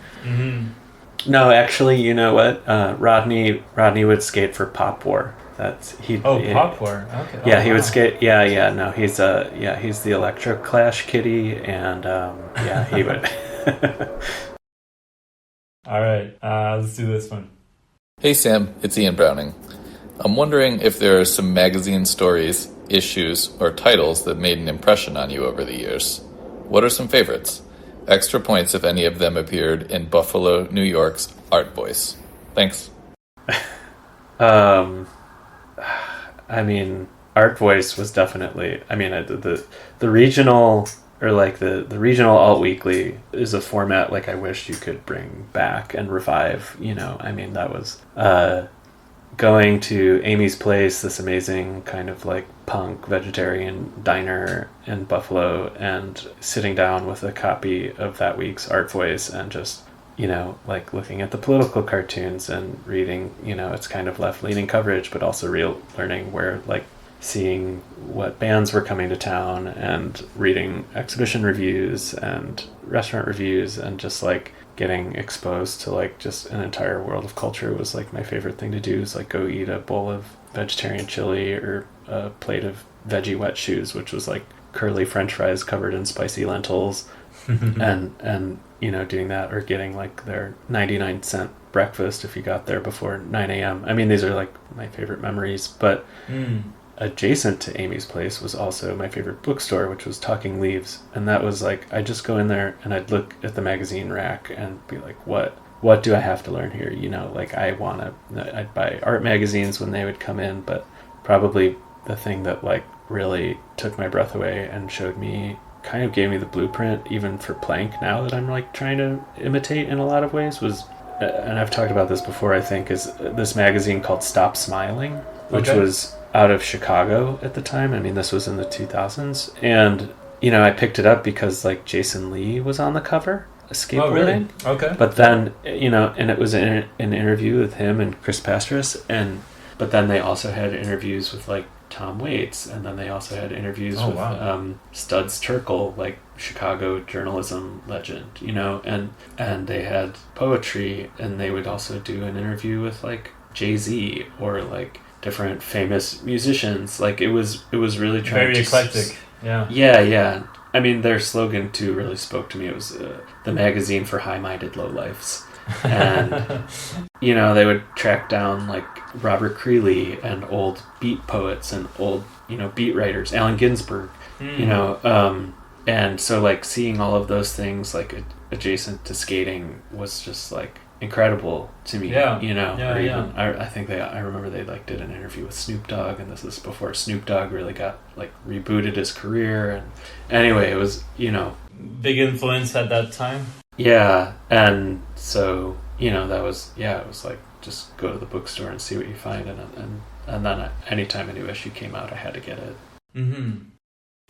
Speaker 3: No, actually, you know what? Rodney would skate for Pop War.
Speaker 2: Pop War. Okay.
Speaker 3: Yeah, he would skate. Yeah. No, he's the Electro Clash kitty, and he would.
Speaker 2: All right, let's do this one.
Speaker 7: Hey Sam, it's Ian Browning. I'm wondering if there are some magazine stories issues, or titles that made an impression on you over the years? What are some favorites? Extra points if any of them appeared in Buffalo, New York's Art Voice. Thanks.
Speaker 3: I mean, Art Voice was definitely, I mean, the regional, or like the regional alt weekly is a format like I wish you could bring back and revive, you know. I mean, that was going to Amy's Place, this amazing kind of like punk vegetarian diner in Buffalo, and sitting down with a copy of that week's Art Voice and just, you know, like looking at the political cartoons and reading, you know, it's kind of left-leaning coverage, but also real learning where, like, seeing what bands were coming to town and reading exhibition reviews and restaurant reviews and just like getting exposed to like just an entire world of culture was like my favorite thing to do, is like go eat a bowl of vegetarian chili or a plate of veggie wet shoes, which was like curly french fries covered in spicy lentils. and you know, doing that, or getting like their 99-cent breakfast if you got there before 9 a.m. I mean, these are like my favorite memories, but adjacent to Amy's Place was also my favorite bookstore, which was Talking Leaves. And that was like, I'd just go in there and I'd look at the magazine rack and be like, what do I have to learn here? You know, like I'd buy art magazines when they would come in, but probably the thing that like really took my breath away and showed me, kind of gave me the blueprint even for plank now that I'm like trying to imitate in a lot of ways, was, and I've talked about this before, I think, is this magazine called Stop Smiling, which was out of Chicago at the time. I mean, this was in the 2000s. And, you know, I picked it up because like Jason Lee was on the cover, skateboarding.
Speaker 8: Oh, really? Okay.
Speaker 3: But then, you know, and it was an interview with him and Chris Pastras. But then they also had interviews with like Tom Waits, and then they also had interviews with Studs Terkel, like Chicago journalism legend, you know, and they had poetry, and they would also do an interview with like Jay-Z or like different famous musicians. Like it was really trying
Speaker 8: very eclectic.
Speaker 3: Yeah. I mean, their slogan too really spoke to me. It was the magazine for high-minded lowlifes. And you know, they would track down like Robert Creeley and old beat poets and old, you know, beat writers, Allen Ginsberg, you know, and so like seeing all of those things like adjacent to skating was just like incredible to me. You know, I think I remember they like did an interview with Snoop Dogg, and this is before Snoop Dogg really got like rebooted his career. And anyway, it was, you know,
Speaker 8: big influence at that time.
Speaker 3: Yeah, and so, you know, that was, it was like, just go to the bookstore and see what you find, and then anytime a new issue came out, I had to get it.
Speaker 8: Mm-hmm.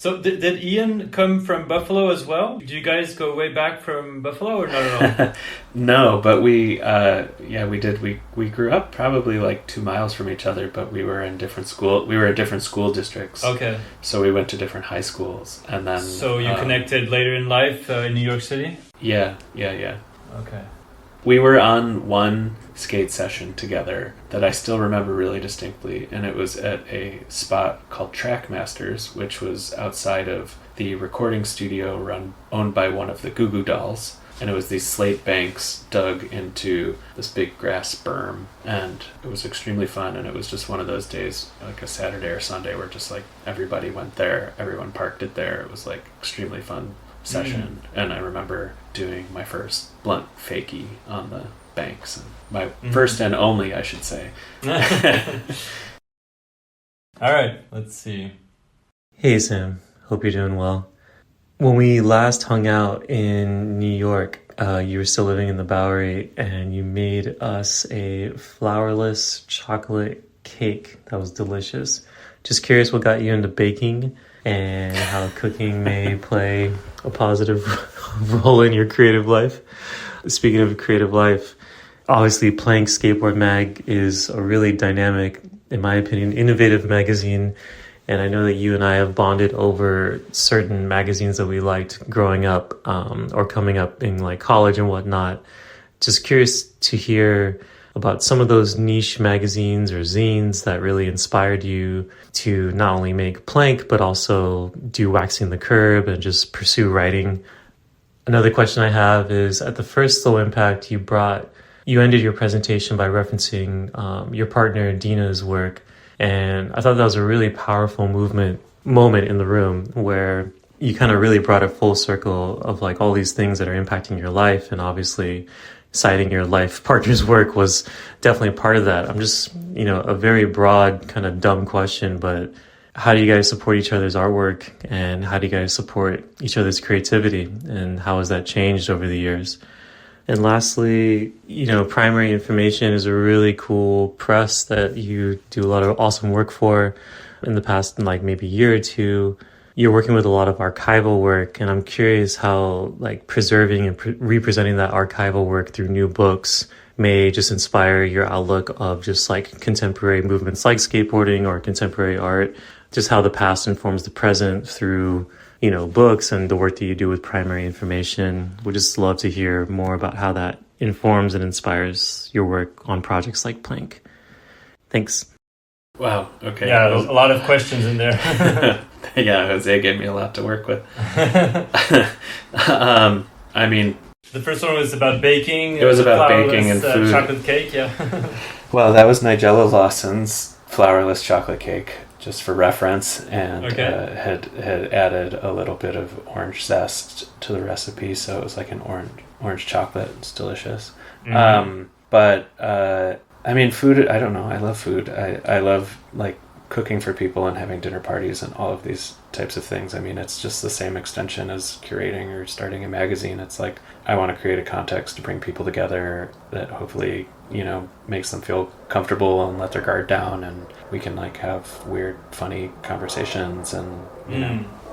Speaker 8: So did Ian come from Buffalo as well? Do you guys go way back from Buffalo, or no?
Speaker 3: No, but we did. We grew up probably like 2 miles from each other, but we were in different school districts.
Speaker 8: Okay.
Speaker 3: So we went to different high schools, and then.
Speaker 8: So you connected later in life in New York City?
Speaker 3: Yeah.
Speaker 8: Okay.
Speaker 3: We were on one skate session together that I still remember really distinctly, and it was at a spot called Trackmasters, which was outside of the recording studio owned by one of the Goo Goo Dolls. And it was these slate banks dug into this big grass berm, and it was extremely fun. And it was just one of those days, like a Saturday or Sunday, where just like everybody went there, everyone parked it there. It was like extremely fun session. And I remember doing my first blunt fakie on the banks, my first and only, I should say.
Speaker 8: All right, let's see.
Speaker 9: Hey Sam, hope you're doing well. When we last hung out in New York, you were still living in the Bowery, and you made us a flourless chocolate cake that was delicious. Just curious what got you into baking and how cooking may play a positive role in your creative life. Speaking of creative life, obviously Plank Skateboard Mag is a really dynamic, in my opinion, innovative magazine. And I know that you and I have bonded over certain magazines that we liked growing up, or coming up in like college and whatnot. Just curious to hear about some of those niche magazines or zines that really inspired you to not only make Plank, but also do Waxing the Curb and just pursue writing. Another question I have is, at the first Slow Impact, you ended your presentation by referencing your partner Dena's work. And I thought that was a really powerful moment in the room where you kind of really brought it full circle of like all these things that are impacting your life. And obviously citing your life partner's work was definitely a part of that. I'm just, a very broad kind of dumb question, but how do you guys support each other's artwork, and how do you guys support each other's creativity, and how has that changed over the years? And lastly, Primary Information is a really cool press that you do a lot of awesome work for. In the past, like maybe year or two, you're working with a lot of archival work, and I'm curious how like preserving and representing that archival work through new books may just inspire your outlook of just like contemporary movements like skateboarding or contemporary art, just how the past informs the present through, books and the work that you do with Primary Information. We'd just love to hear more about how that informs and inspires your work on projects like Plank. Thanks.
Speaker 3: Wow. Okay.
Speaker 8: Yeah, a lot of questions in there.
Speaker 3: Yeah, Jose gave me a lot to work with.
Speaker 8: The first one was about baking.
Speaker 3: It was about baking and food.
Speaker 8: Chocolate cake, yeah.
Speaker 3: Well, that was Nigella Lawson's flourless chocolate cake, just for reference, and had added a little bit of orange zest to the recipe, so it was like an orange chocolate. It's delicious. Mm-hmm. Food, I don't know. I love food. I love like cooking for people and having dinner parties and all of these types of things. It's just the same extension as curating or starting a magazine. It's like I want to create a context to bring people together that hopefully, makes them feel comfortable and let their guard down, and we can like have weird, funny conversations and,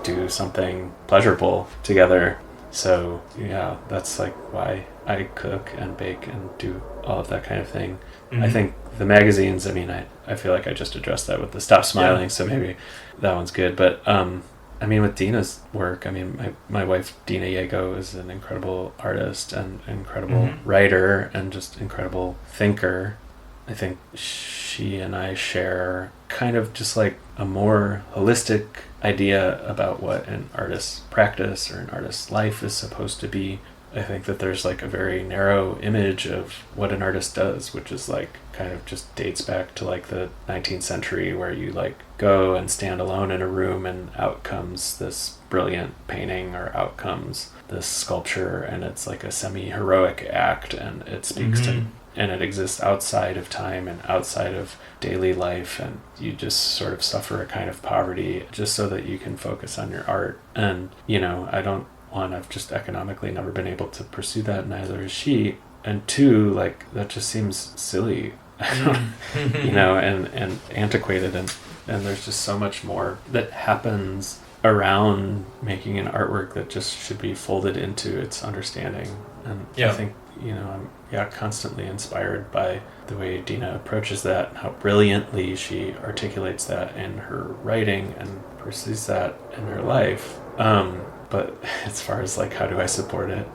Speaker 3: do something pleasurable together. So yeah, that's like why I cook and bake and do all of that kind of thing. Mm-hmm. I think the magazines, I feel like I just addressed that with the Stop Smiling, so maybe that one's good. But with Dena's work, my wife Dena Yago is an incredible artist and incredible writer and just incredible thinker. I think she and I share kind of just like a more holistic idea about what an artist's practice or an artist's life is supposed to be. I think that there's like a very narrow image of what an artist does, which is like kind of just dates back to like the 19th century, where you like go and stand alone in a room and out comes this brilliant painting or out comes this sculpture, and it's like a semi-heroic act, and it speaks to, and it exists outside of time and outside of daily life, and you just sort of suffer a kind of poverty just so that you can focus on your art. And I've just economically never been able to pursue that, neither is she. And two, like, that just seems silly, and antiquated, and there's just so much more that happens around making an artwork that just should be folded into its understanding. And I think, I'm constantly inspired by the way Dena approaches that, and how brilliantly she articulates that in her writing and pursues that in her life. But as far as like how do I support it,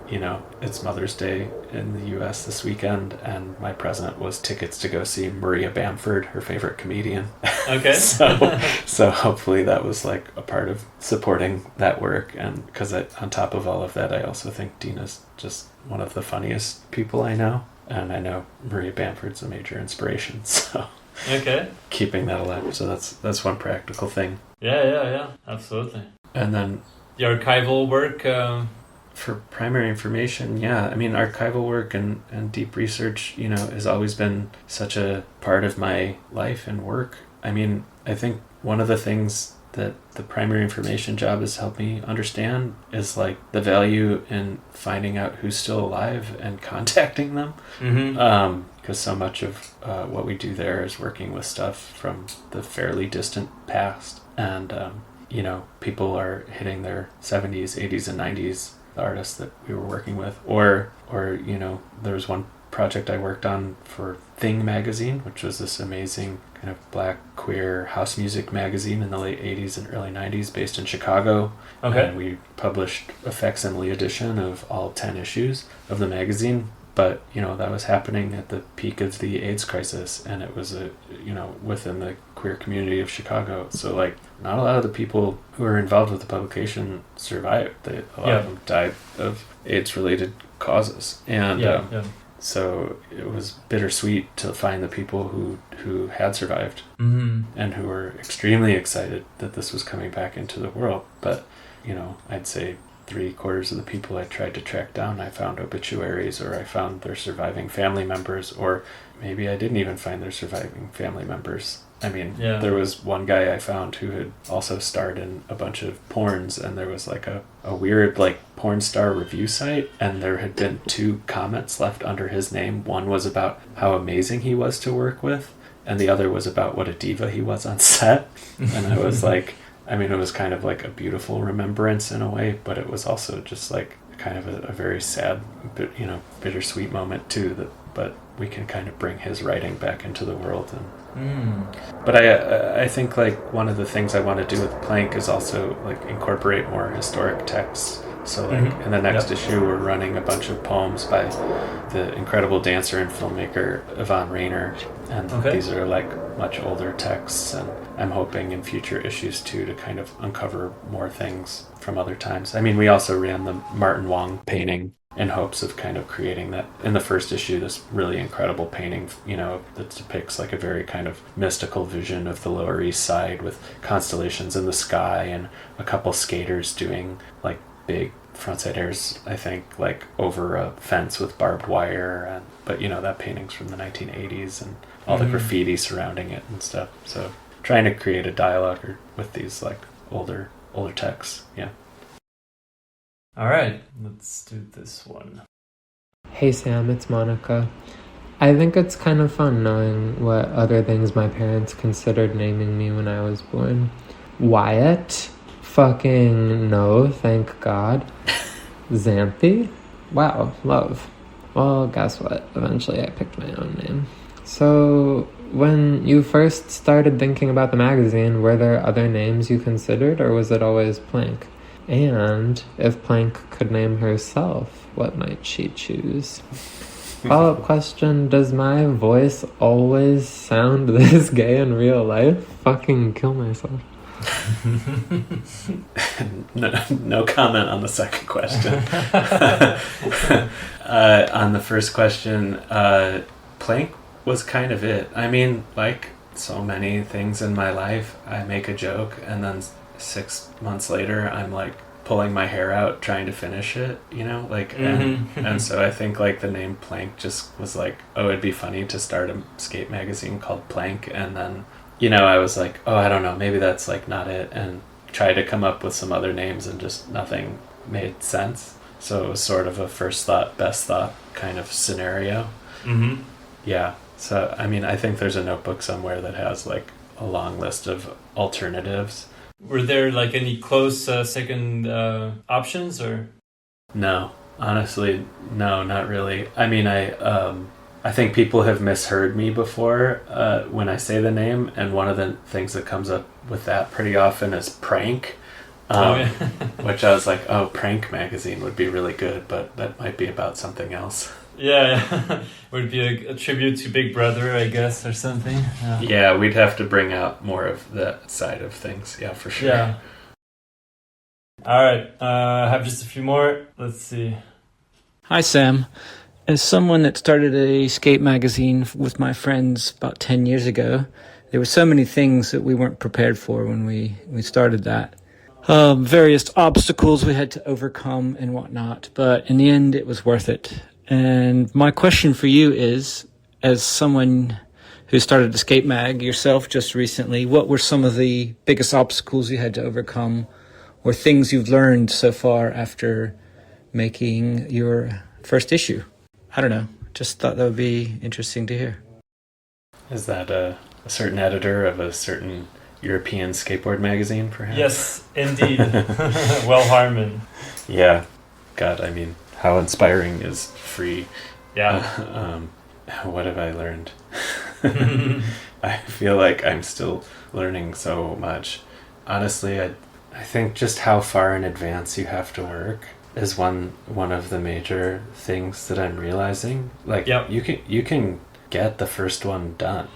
Speaker 3: it's Mother's Day in the US this weekend, and my present was tickets to go see Maria Bamford, her favorite comedian.
Speaker 8: Okay.
Speaker 3: so hopefully that was like a part of supporting that work, and because on top of all of that, I also think Dena's just one of the funniest people I know, and I know Maria Bamford's a major inspiration. So keeping that alive. So that's one practical thing.
Speaker 8: Yeah, absolutely.
Speaker 3: And then
Speaker 8: the archival work
Speaker 3: for Primary Information, archival work and deep research, has always been such a part of my life and work. I think one of the things that the Primary Information job has helped me understand is like the value in finding out who's still alive and contacting them. Because so much of what we do there is working with stuff from the fairly distant past, and people are hitting their 70s, 80s, and 90s, the artists that we were working with. Or there was one project I worked on for Thing magazine, which was this amazing kind of black queer house music magazine in the late 80s and early 90s based in Chicago. And we published a facsimile edition of all 10 issues of the magazine. But, that was happening at the peak of the AIDS crisis, and it was within the queer community of Chicago. So, like, not a lot of the people who were involved with the publication survived. A lot of them died of AIDS-related causes. And So it was bittersweet to find the people who had survived and who were extremely excited that this was coming back into the world. But, I'd say 3/4 of the people I tried to track down, I found obituaries, or I found their surviving family members, or maybe I didn't even find their surviving family members. I mean, There was one guy I found who had also starred in a bunch of porns, and there was like a weird like porn star review site, and there had been 2 comments left under his name. One was about how amazing he was to work with, and the other was about what a diva he was on set. And I was like, it was kind of like a beautiful remembrance in a way, but it was also just like kind of a very sad, bittersweet moment too, but we can kind of bring his writing back into the world. But I think like one of the things I want to do with Plank is also like incorporate more historic texts. So like in the next issue, we're running a bunch of poems by the incredible dancer and filmmaker Yvonne Rainer, and these are like much older texts, and I'm hoping in future issues too to kind of uncover more things from other times. We also ran the Martin Wong painting in hopes of kind of creating that in the first issue, this really incredible painting, that depicts like a very kind of mystical vision of the Lower East Side with constellations in the sky and a couple skaters doing like big frontside airs, I think, like over a fence with barbed wire. But that painting's from the 1980s and all the graffiti surrounding it and stuff. So trying to create a dialogue with these like older texts. Yeah.
Speaker 8: All right, let's do this one.
Speaker 10: Hey Sam, it's Monica. I think it's kind of fun knowing what other things my parents considered naming me when I was born. Wyatt? Fucking no, thank God. Xanthi? Wow, love. Well, guess what? Eventually I picked my own name. So, when you first started thinking about the magazine, were there other names you considered, or was it always Plank? And if Plank could name herself, what might she choose? Follow-up question, does my voice always sound this gay in real life? Fucking kill myself.
Speaker 3: No comment on the second question. On the first question, Plank was kind of it. Like so many things in my life, I make a joke and then 6 months later I'm like pulling my hair out trying to finish it, and so I think like the name Plank just was like, it'd be funny to start a skate magazine called Plank, and then I was like, I don't know, maybe that's like not it, and tried to come up with some other names and just nothing made sense. So it was sort of a first thought, best thought kind of scenario. Yeah. So, I think there's a notebook somewhere that has like a long list of alternatives.
Speaker 8: Were there like any close second options or?
Speaker 3: No, honestly, no, not really. I think people have misheard me before when I say the name, and one of the things that comes up with that pretty often is prank, which I was like, prank magazine would be really good, but that might be about something else.
Speaker 8: Yeah. Would be a tribute to Big Brother, I guess, or something.
Speaker 3: Yeah, we'd have to bring out more of that side of things. Yeah, for sure.
Speaker 8: Yeah. All right. I have just a few more. Let's see.
Speaker 11: Hi, Sam. As someone that started a skate magazine with my friends about 10 years ago, there were so many things that we weren't prepared for when we started that. Various obstacles we had to overcome and whatnot, but in the end, it was worth it. And my question for you is, as someone who started a skate mag yourself just recently, what were some of the biggest obstacles you had to overcome, or things you've learned so far after making your first issue? I don't know. Just thought that would be interesting to hear.
Speaker 3: Is that a certain editor of a certain European skateboard magazine, perhaps?
Speaker 8: Yes, indeed. Well, Harmon.
Speaker 3: Yeah. God, how inspiring is free.
Speaker 8: Yeah.
Speaker 3: What have I learned? I feel like I'm still learning so much. Honestly, I think just how far in advance you have to work is one of the major things that I'm realizing. Like, you can get the first one done,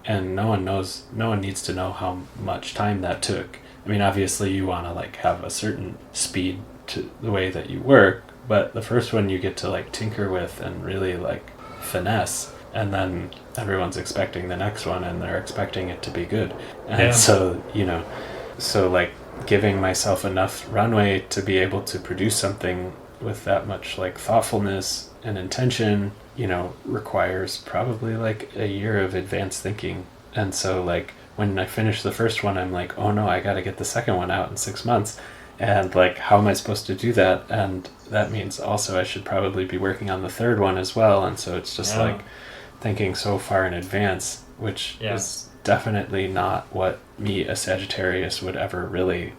Speaker 3: and no one needs to know how much time that took. Obviously you want to like have a certain speed to the way that you work, But the first one you get to like tinker with and really like finesse, and then everyone's expecting the next one and they're expecting it to be good. And so, you know, so like giving myself enough runway to be able to produce something with that much like thoughtfulness and intention, you know, requires probably like a year of advanced thinking. And so like when I finish the first one, I'm like, oh no, I got to get the second one out in 6 months. And like, how am I supposed to do that? And that means also I should probably be working on the third one as well. And so it's just like thinking so far in advance, which is definitely not what me, a Sagittarius, would ever really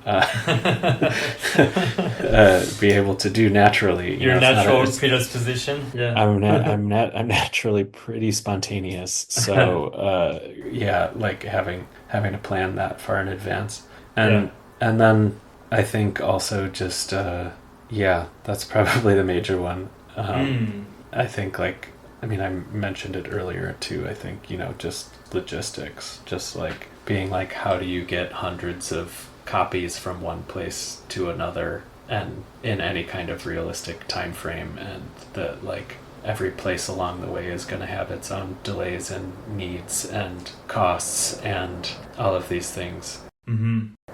Speaker 3: be able to do naturally.
Speaker 8: Your natural predisposition. Yeah,
Speaker 3: I'm naturally pretty spontaneous. So like having to plan that far in advance, and then I think also just that's probably the major one. I think like, I mean, I mentioned it earlier too. I think, you know, just logistics, just like being like, how do you get hundreds of copies from one place to another and in any kind of realistic time frame, and that like every place along the way is going to have its own delays and needs and costs and all of these things.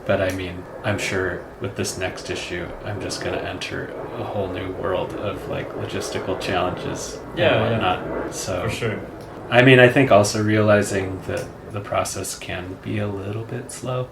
Speaker 3: But I mean, I'm sure with this next issue, I'm just going to enter a whole new world of like logistical challenges and whatnot. So
Speaker 8: for sure.
Speaker 3: I mean, I think also realizing that the process can be a little bit slow.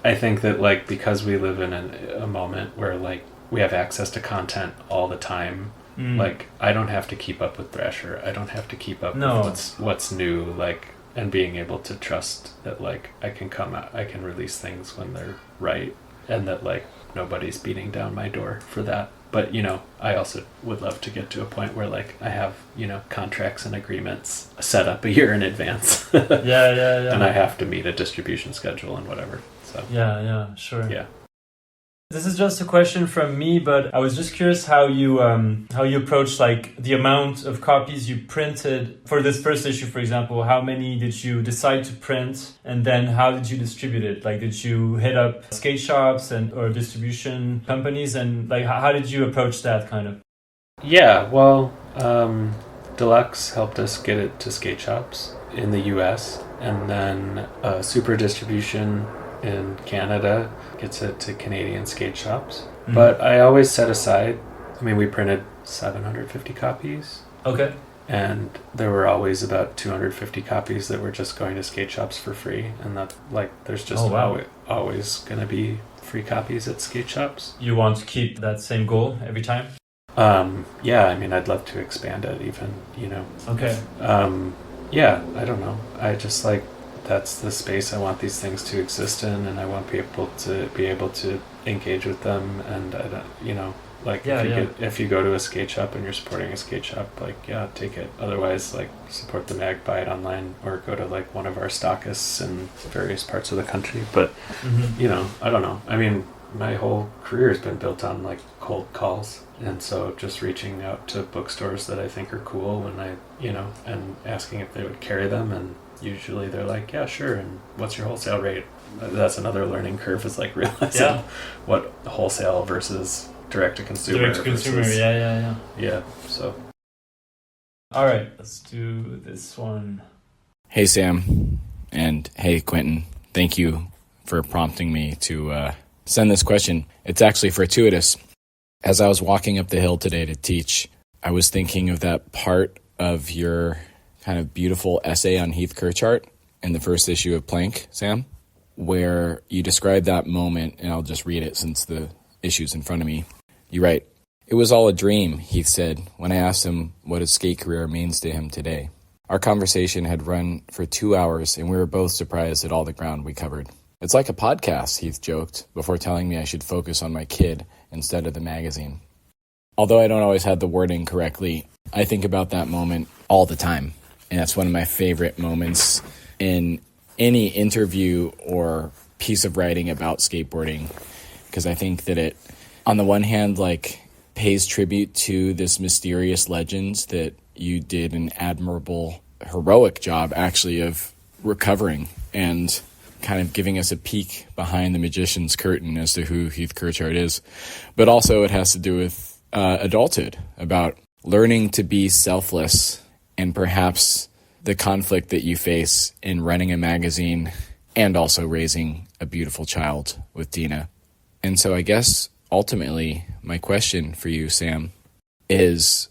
Speaker 3: I think that like, because we live in a moment where like we have access to content all the time, like I don't have to keep up with Thrasher. I don't have to keep up with what's new, like, and being able to trust that like I can come out, I can release things when they're right, and that like nobody's beating down my door for that. But, you know, I also would love to get to a point where like I have, you know, contracts and agreements set up a year in advance. And I have to meet a distribution schedule and whatever. So
Speaker 8: sure.
Speaker 3: Yeah.
Speaker 8: This is just a question from me, but I was just curious how you approach like the amount of copies you printed for this first issue, for example. How many did you decide to print, and then how did you distribute it? Like, did you hit up skate shops or distribution companies, and like how did you approach that kind of?
Speaker 3: Yeah, well, Deluxe helped us get it to skate shops in the US, and then Super Distribution in Canada gets it to Canadian skate shops. But I always set aside, I mean, we printed 750 copies.
Speaker 8: Okay.
Speaker 3: And there were always about 250 copies that were just going to skate shops for free. And that, like, there's just always going to be free copies at skate shops.
Speaker 8: You want to keep that same goal every time?
Speaker 3: Yeah, I mean, I'd love to expand it even, you know.
Speaker 8: Okay.
Speaker 3: Yeah, I don't know. I just like, that's the space I want these things to exist in, and I want people to be able to engage with them. And I don't, you know, like if you go to a skate shop and you're supporting a skate shop, like take it. Otherwise, like support the mag, buy it online, or go to like one of our stockists in various parts of the country. But you know, I don't know. I mean, my whole career has been built on like cold calls, and so just reaching out to bookstores that I think are cool when I, you know, and asking if they would carry them, and usually they're like, yeah, sure. And what's your wholesale rate? That's another learning curve, is like realizing what wholesale versus direct to consumer.
Speaker 8: Direct to consumer,
Speaker 3: Yeah, so.
Speaker 8: All right, let's do this one.
Speaker 12: Hey, Sam. And hey, Quentin. Thank you for prompting me to send this question. It's actually fortuitous. As I was walking up the hill today to teach, I was thinking of that part of your kind of beautiful essay on Heath Kirchart in the first issue of Plank, Sam, where you describe that moment, and I'll just read it since the issue's in front of me. You write, "It was all a dream," Heath said, when I asked him what his skate career means to him today. Our conversation had run for 2 hours, and we were both surprised at all the ground we covered. "It's like a podcast," Heath joked, before telling me I should focus on my kid instead of the magazine. Although I don't always have the wording correctly, I think about that moment all the time. And that's one of my favorite moments in any interview or piece of writing about skateboarding, because I think that it, on the one hand, like pays tribute to this mysterious legends that you did an admirable, heroic job actually of recovering and kind of giving us a peek behind the magician's curtain as to who Heath Kirchart is. But also it has to do with adulthood, about learning to be selfless, and perhaps the conflict that you face in running a magazine and also raising a beautiful child with Dena. And so I guess ultimately my question for you, Sam, is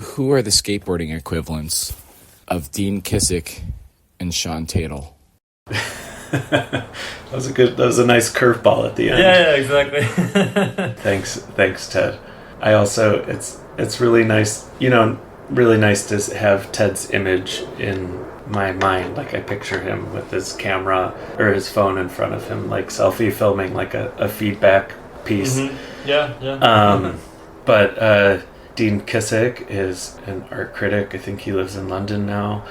Speaker 12: who are the skateboarding equivalents of Dean Kissick and Sean Tatel?
Speaker 3: That was a nice curveball at the end.
Speaker 8: Yeah, exactly.
Speaker 3: Thanks, Ted. I also, it's really nice, really nice to have Ted's image in my mind. Like, I picture him with his camera or his phone in front of him, like selfie filming, like a feedback piece.
Speaker 8: Mm-hmm. Yeah.
Speaker 3: But Dean Kissick is an art critic. I think he lives in London now.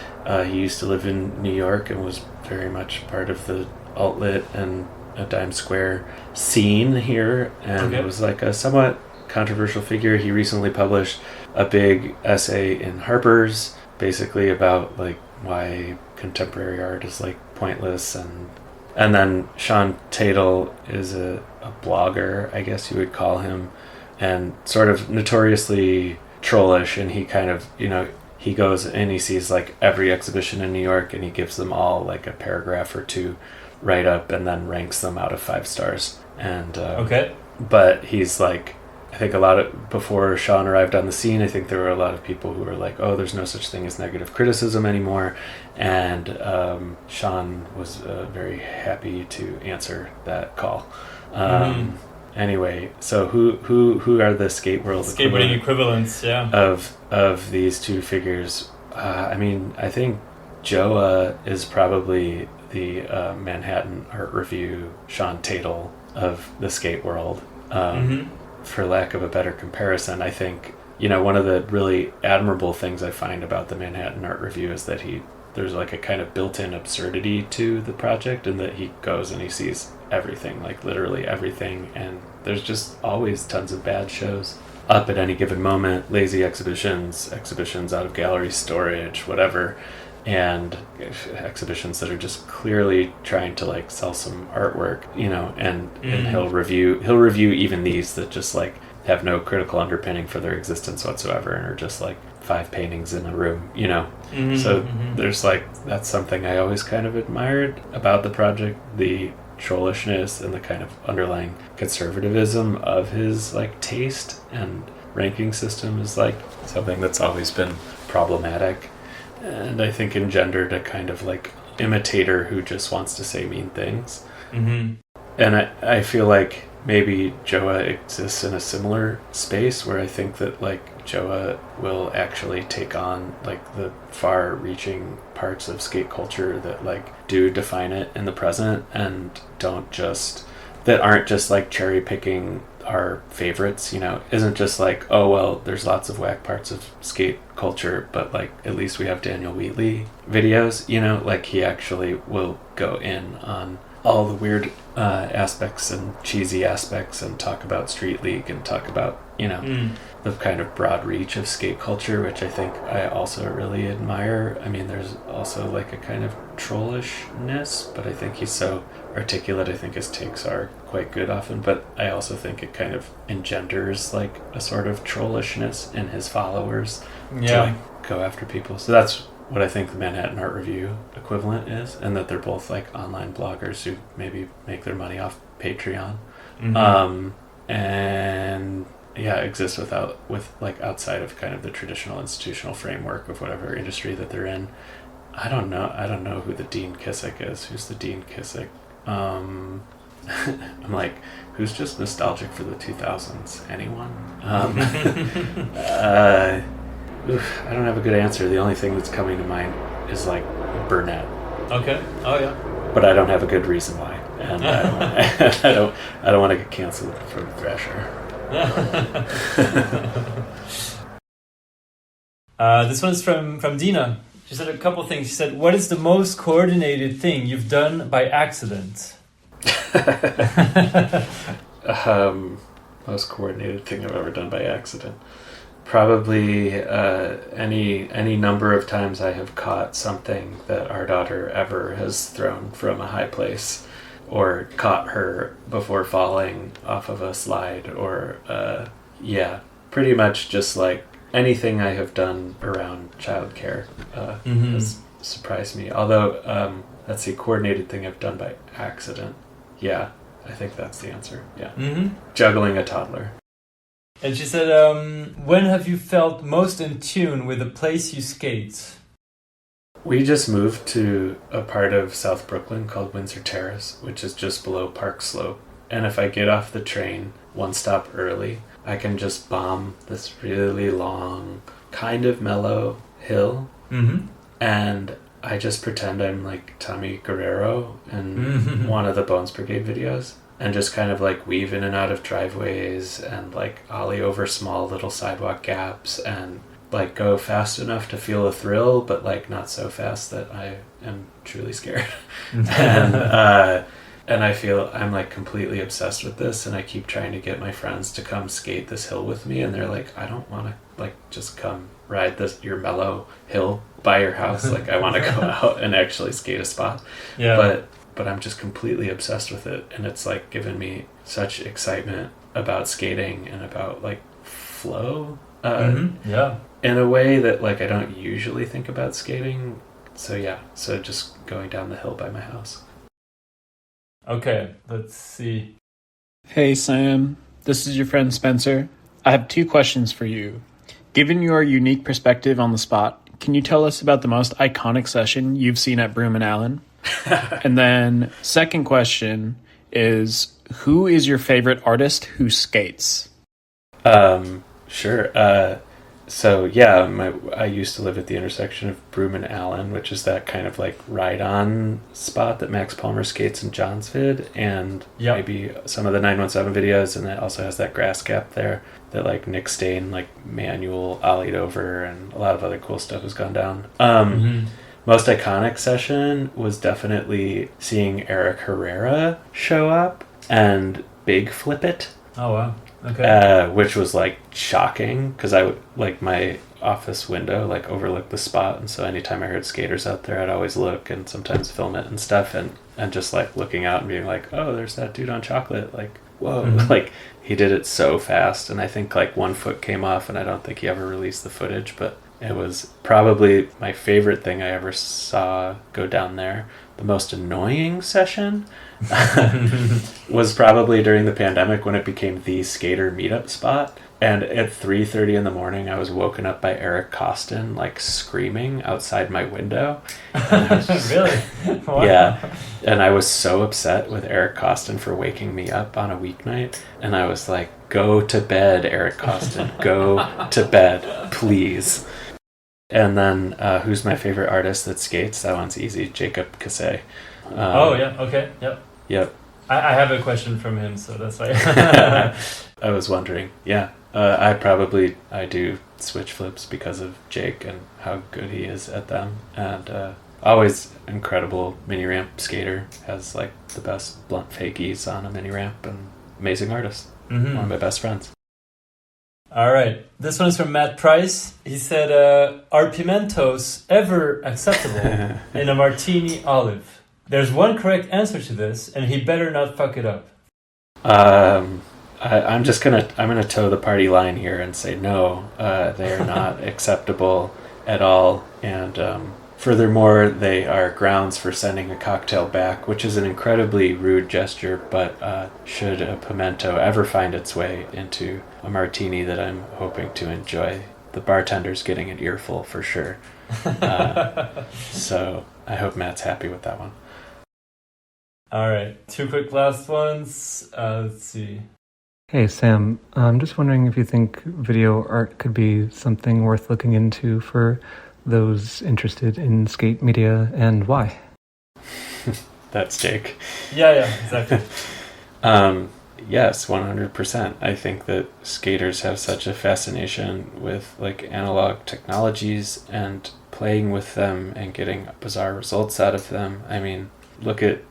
Speaker 3: He used to live in New York and was very much part of the alt-lit and a Dime Square scene here, and was like a somewhat controversial figure. He recently published a big essay in Harper's, basically about like why contemporary art is like pointless, and then Sean Tatel is a blogger, I guess you would call him, and sort of notoriously trollish, and he kind of, he goes and he sees like every exhibition in New York and he gives them all like a paragraph or two write up and then ranks them out of 5 stars. And but he's like, I think before Sean arrived on the scene, I think there were a lot of people who were like, oh, there's no such thing as negative criticism anymore, and Sean was very happy to answer that call. Anyway, so who are the
Speaker 8: skateboarding equivalents? Yeah.
Speaker 3: Of these two figures? I mean, I think Joa is probably the Manhattan Art Review Sean Tatel of the skate world. For lack of a better comparison, I think one of the really admirable things I find about the Manhattan Art Review is that there's like a kind of built-in absurdity to the project, and that he goes and he sees everything, like literally everything, and there's just always tons of bad shows up at any given moment, lazy exhibitions out of gallery storage, whatever, and exhibitions that are just clearly trying to like sell some artwork, and he'll review even these that just like have no critical underpinning for their existence whatsoever and are just like 5 paintings in a room, So there's like, that's something I always kind of admired about the project, the trollishness and the kind of underlying conservatism of his like taste and ranking system is like something that's always been problematic, and I think engendered a kind of like imitator who just wants to say mean things. And I feel like maybe Joa exists in a similar space, where I think that like Joa will actually take on like the far-reaching parts of skate culture that like do define it in the present, and that aren't just like cherry picking our favorites, isn't just like, oh well, there's lots of whack parts of skate culture, but like at least we have Daniel Wheatley videos, like he actually will go in on all the weird aspects and cheesy aspects and talk about Street League and talk about the kind of broad reach of skate culture, which I think I also really admire. I mean, there's also like a kind of trollishness, but I think he's so articulate. I think his takes are quite good often, but I also think it kind of engenders like a sort of trollishness in his followers to like go after people. So that's what I think the Manhattan Art Review equivalent is, and that they're both like online bloggers who maybe make their money off Patreon, and exist with like outside of kind of the traditional institutional framework of whatever industry that they're in. I don't know who the Dean Kissick is. Who's the Dean Kissick? I'm like, who's just nostalgic for the 2000s? Anyone? I don't have a good answer. The only thing that's coming to mind is like Burnett.
Speaker 8: Okay. Oh yeah.
Speaker 3: But I don't have a good reason why, and I don't want to get canceled from Thrasher.
Speaker 8: This one's from Dena. She said a couple things. She said, "What is the most coordinated thing you've done by accident?"
Speaker 3: Most coordinated thing I've ever done by accident. Probably any number of times I have caught something that our daughter ever has thrown from a high place, or caught her before falling off of a slide, or pretty much just like anything I have done around childcare has surprised me. Although, let's see, coordinated thing I've done by accident. Yeah, I think that's the answer. Yeah. Juggling a toddler.
Speaker 8: And she said, when have you felt most in tune with the place you skate?
Speaker 3: We just moved to a part of South Brooklyn called Windsor Terrace, which is just below Park Slope. And if I get off the train one stop early, I can just bomb this really long, kind of mellow hill. And I just pretend I'm like Tommy Guerrero in one of the Bones Brigade videos. And just kind of like weave in and out of driveways and like ollie over small little sidewalk gaps and like go fast enough to feel a thrill, but like not so fast that I am truly scared. And I feel I'm like completely obsessed with this, and I keep trying to get my friends to come skate this hill with me, and they're like, I don't want to like just come ride your mellow hill by your house. Like I want to go out and actually skate a spot. Yeah. But I'm just completely obsessed with it, and it's like given me such excitement about skating and about like flow.
Speaker 8: Yeah.
Speaker 3: In a way that like I don't usually think about skating. So just going down the hill by my house.
Speaker 8: Okay, let's see.
Speaker 11: Hey Sam, this is your friend Spencer. I have 2 questions for you. Given your unique perspective on the spot, can you tell us about the most iconic session you've seen at Broom and Allen? And then second question is, who is your favorite artist who skates?
Speaker 3: Sure. So yeah, I used to live at the intersection of Broom and Allen, which is that kind of like ride-on spot that Max Palmer skates in John's vid, and maybe some of the 917 videos, and it also has that grass gap there that like Nick Stain like manual ollied over, and a lot of other cool stuff has gone down. Most iconic session was definitely seeing Eric Herrera show up and big flip it.
Speaker 8: Oh wow. Okay.
Speaker 3: Which was like shocking because I would like my office window like overlooked the spot, and so anytime I heard skaters out there, I'd always look and sometimes film it and stuff, and just like looking out and being like, oh, there's that dude on chocolate, like whoa. Like he did it so fast, and I think like one foot came off, and I don't think he ever released the footage, but it was probably my favorite thing I ever saw go down there. The most annoying session was probably during the pandemic when it became the skater meetup spot. And at 3:30 in the morning, I was woken up by Eric Costin, like screaming outside my window.
Speaker 8: Really? Wow.
Speaker 3: Yeah. And I was so upset with Eric Costin for waking me up on a weeknight. And I was like, go to bed, Eric Costin. Go to bed, please. And then who's my favorite artist that skates? That one's easy. Jacob Kassay.
Speaker 8: Oh, yeah. Okay. Yep.
Speaker 3: Yep.
Speaker 8: I have a question from him, so that's why.
Speaker 3: I was wondering. Yeah. I do switch flips because of Jake and how good he is at them. And always incredible mini ramp skater. Has like the best blunt fakies on a mini ramp, and amazing artist. One of my best friends.
Speaker 8: All right. This one is from Matt Price. He said, are pimentos ever acceptable in a martini olive? There's one correct answer to this, and he better not fuck it up.
Speaker 3: I'm gonna toe the party line here and say no. They are not acceptable at all, and furthermore, they are grounds for sending a cocktail back, which is an incredibly rude gesture. But should a pimento ever find its way into a martini that I'm hoping to enjoy, the bartender's getting an earful for sure. So I hope Matt's happy with that one.
Speaker 8: All right, 2 quick last ones. Let's see.
Speaker 9: Hey, Sam. I'm just wondering if you think video art could be something worth looking into for those interested in skate media, and why?
Speaker 3: That's Jake.
Speaker 8: Yeah, exactly.
Speaker 3: Yes, 100%. I think that skaters have such a fascination with like analog technologies and playing with them and getting bizarre results out of them. I mean, look at,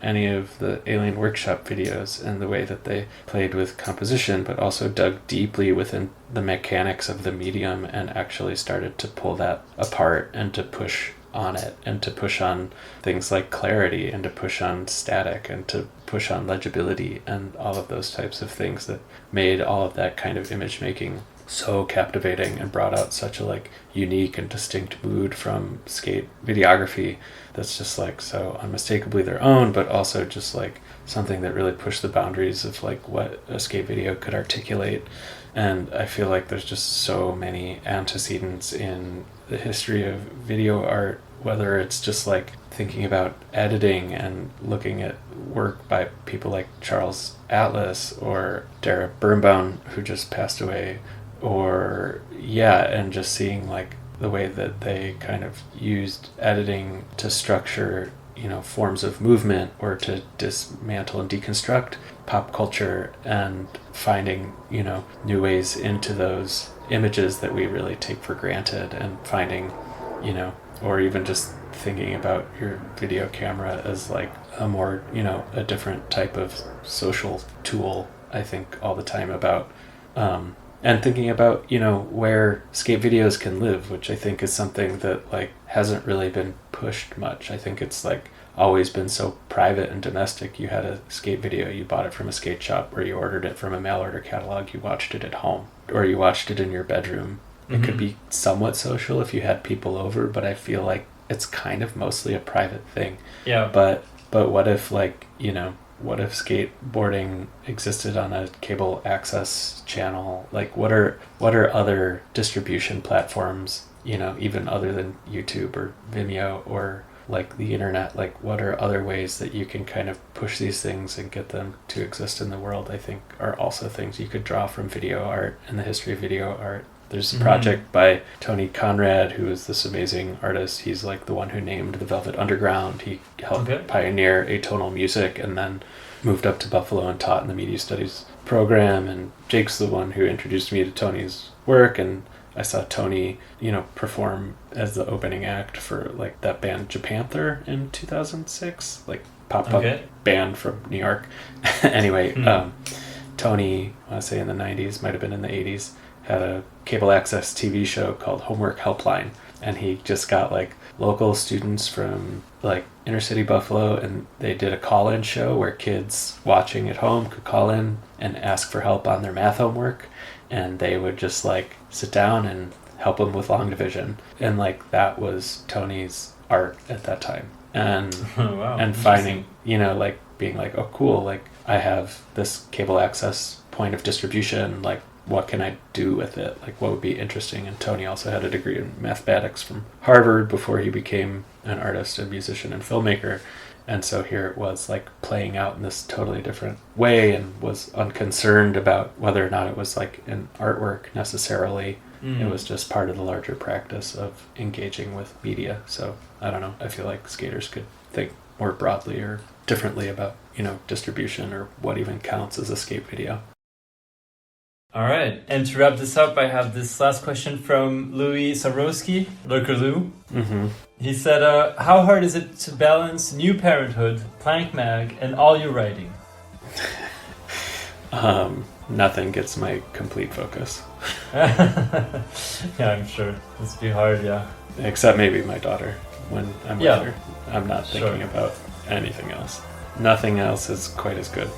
Speaker 3: any of the Alien Workshop videos and the way that they played with composition, but also dug deeply within the mechanics of the medium and actually started to pull that apart and to push on it and to push on things like clarity and to push on static and to push on legibility and all of those types of things that made all of that kind of image making so captivating and brought out such a like unique and distinct mood from skate videography that's just like so unmistakably their own, but also just like something that really pushed the boundaries of like what a skate video could articulate. And I feel like there's just so many antecedents in the history of video art, whether it's just like thinking about editing and looking at work by people like Charles Atlas or Dara Birnbaum, who just passed away, or and just seeing like the way that they kind of used editing to structure, forms of movement or to dismantle and deconstruct pop culture, and finding, new ways into those images that we really take for granted, and finding, or even just thinking about your video camera as like a more, a different type of social tool. I think all the time about, and thinking about, where skate videos can live, which I think is something that like hasn't really been pushed much. I think it's like always been so private and domestic. You had a skate video, you bought it from a skate shop, or you ordered it from a mail order catalog, you watched it at home, or you watched it in your bedroom. It could be somewhat social if you had people over, but I feel like it's kind of mostly a private thing.
Speaker 8: Yeah.
Speaker 3: But what if like, what if skateboarding existed on a cable access channel? Like what are other distribution platforms, even other than YouTube or Vimeo or like the internet? Like what are other ways that you can kind of push these things and get them to exist in the world? I think are also things you could draw from video art and the history of video art. There's a project by Tony Conrad, who is this amazing artist. He's like the one who named the Velvet Underground. He helped pioneer atonal music and then moved up to Buffalo and taught in the media studies program. And Jake's the one who introduced me to Tony's work. And I saw Tony, perform as the opening act for like that band Japanther in 2006, like pop-up band from New York. Anyway, Tony, I want to say in the 90s, might have been in the 80s, had a cable access TV show called Homework Helpline, and he just got like local students from like inner city Buffalo, and they did a call-in show where kids watching at home could call in and ask for help on their math homework, and they would just like sit down and help them with long division. And like that was Tony's art at that time. And and finding, like being like, oh cool, like I have this cable access point of distribution, like what can I do with it? Like what would be interesting? And Tony also had a degree in mathematics from Harvard before he became an artist and musician and filmmaker. And so here it was like playing out in this totally different way, and was unconcerned about whether or not it was like an artwork necessarily. It was just part of the larger practice of engaging with media. So I don't know, I feel like skaters could think more broadly or differently about, distribution or what even counts as a skate video.
Speaker 8: All right. And to wrap this up, I have this last question from Louis Sarowsky, Lurker Lou. He said, how hard is it to balance new parenthood, Plank Mag, and all your writing?
Speaker 3: Nothing gets my complete focus.
Speaker 8: Yeah, I'm sure. This would be hard, yeah.
Speaker 3: Except maybe my daughter. When I'm with her, I'm not thinking about anything else. Nothing else is quite as good.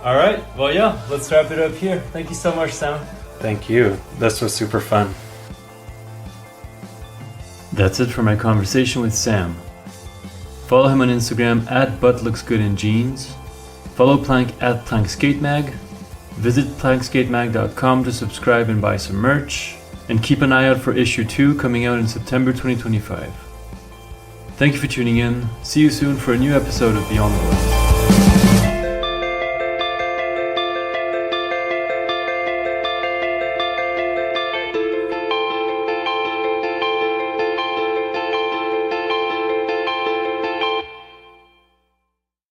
Speaker 8: All right. Well, yeah, let's wrap it up here. Thank you so much, Sam.
Speaker 3: Thank you. This was super fun.
Speaker 2: That's it for my conversation with Sam. Follow him on Instagram @buttlooksgoodinjeans. Follow Plank @PlankSkateMag. Visit plankskatemag.com to subscribe and buy some merch. And keep an eye out for issue 2 coming out in September 2025. Thank you for tuning in. See you soon for a new episode of Beyond Boards.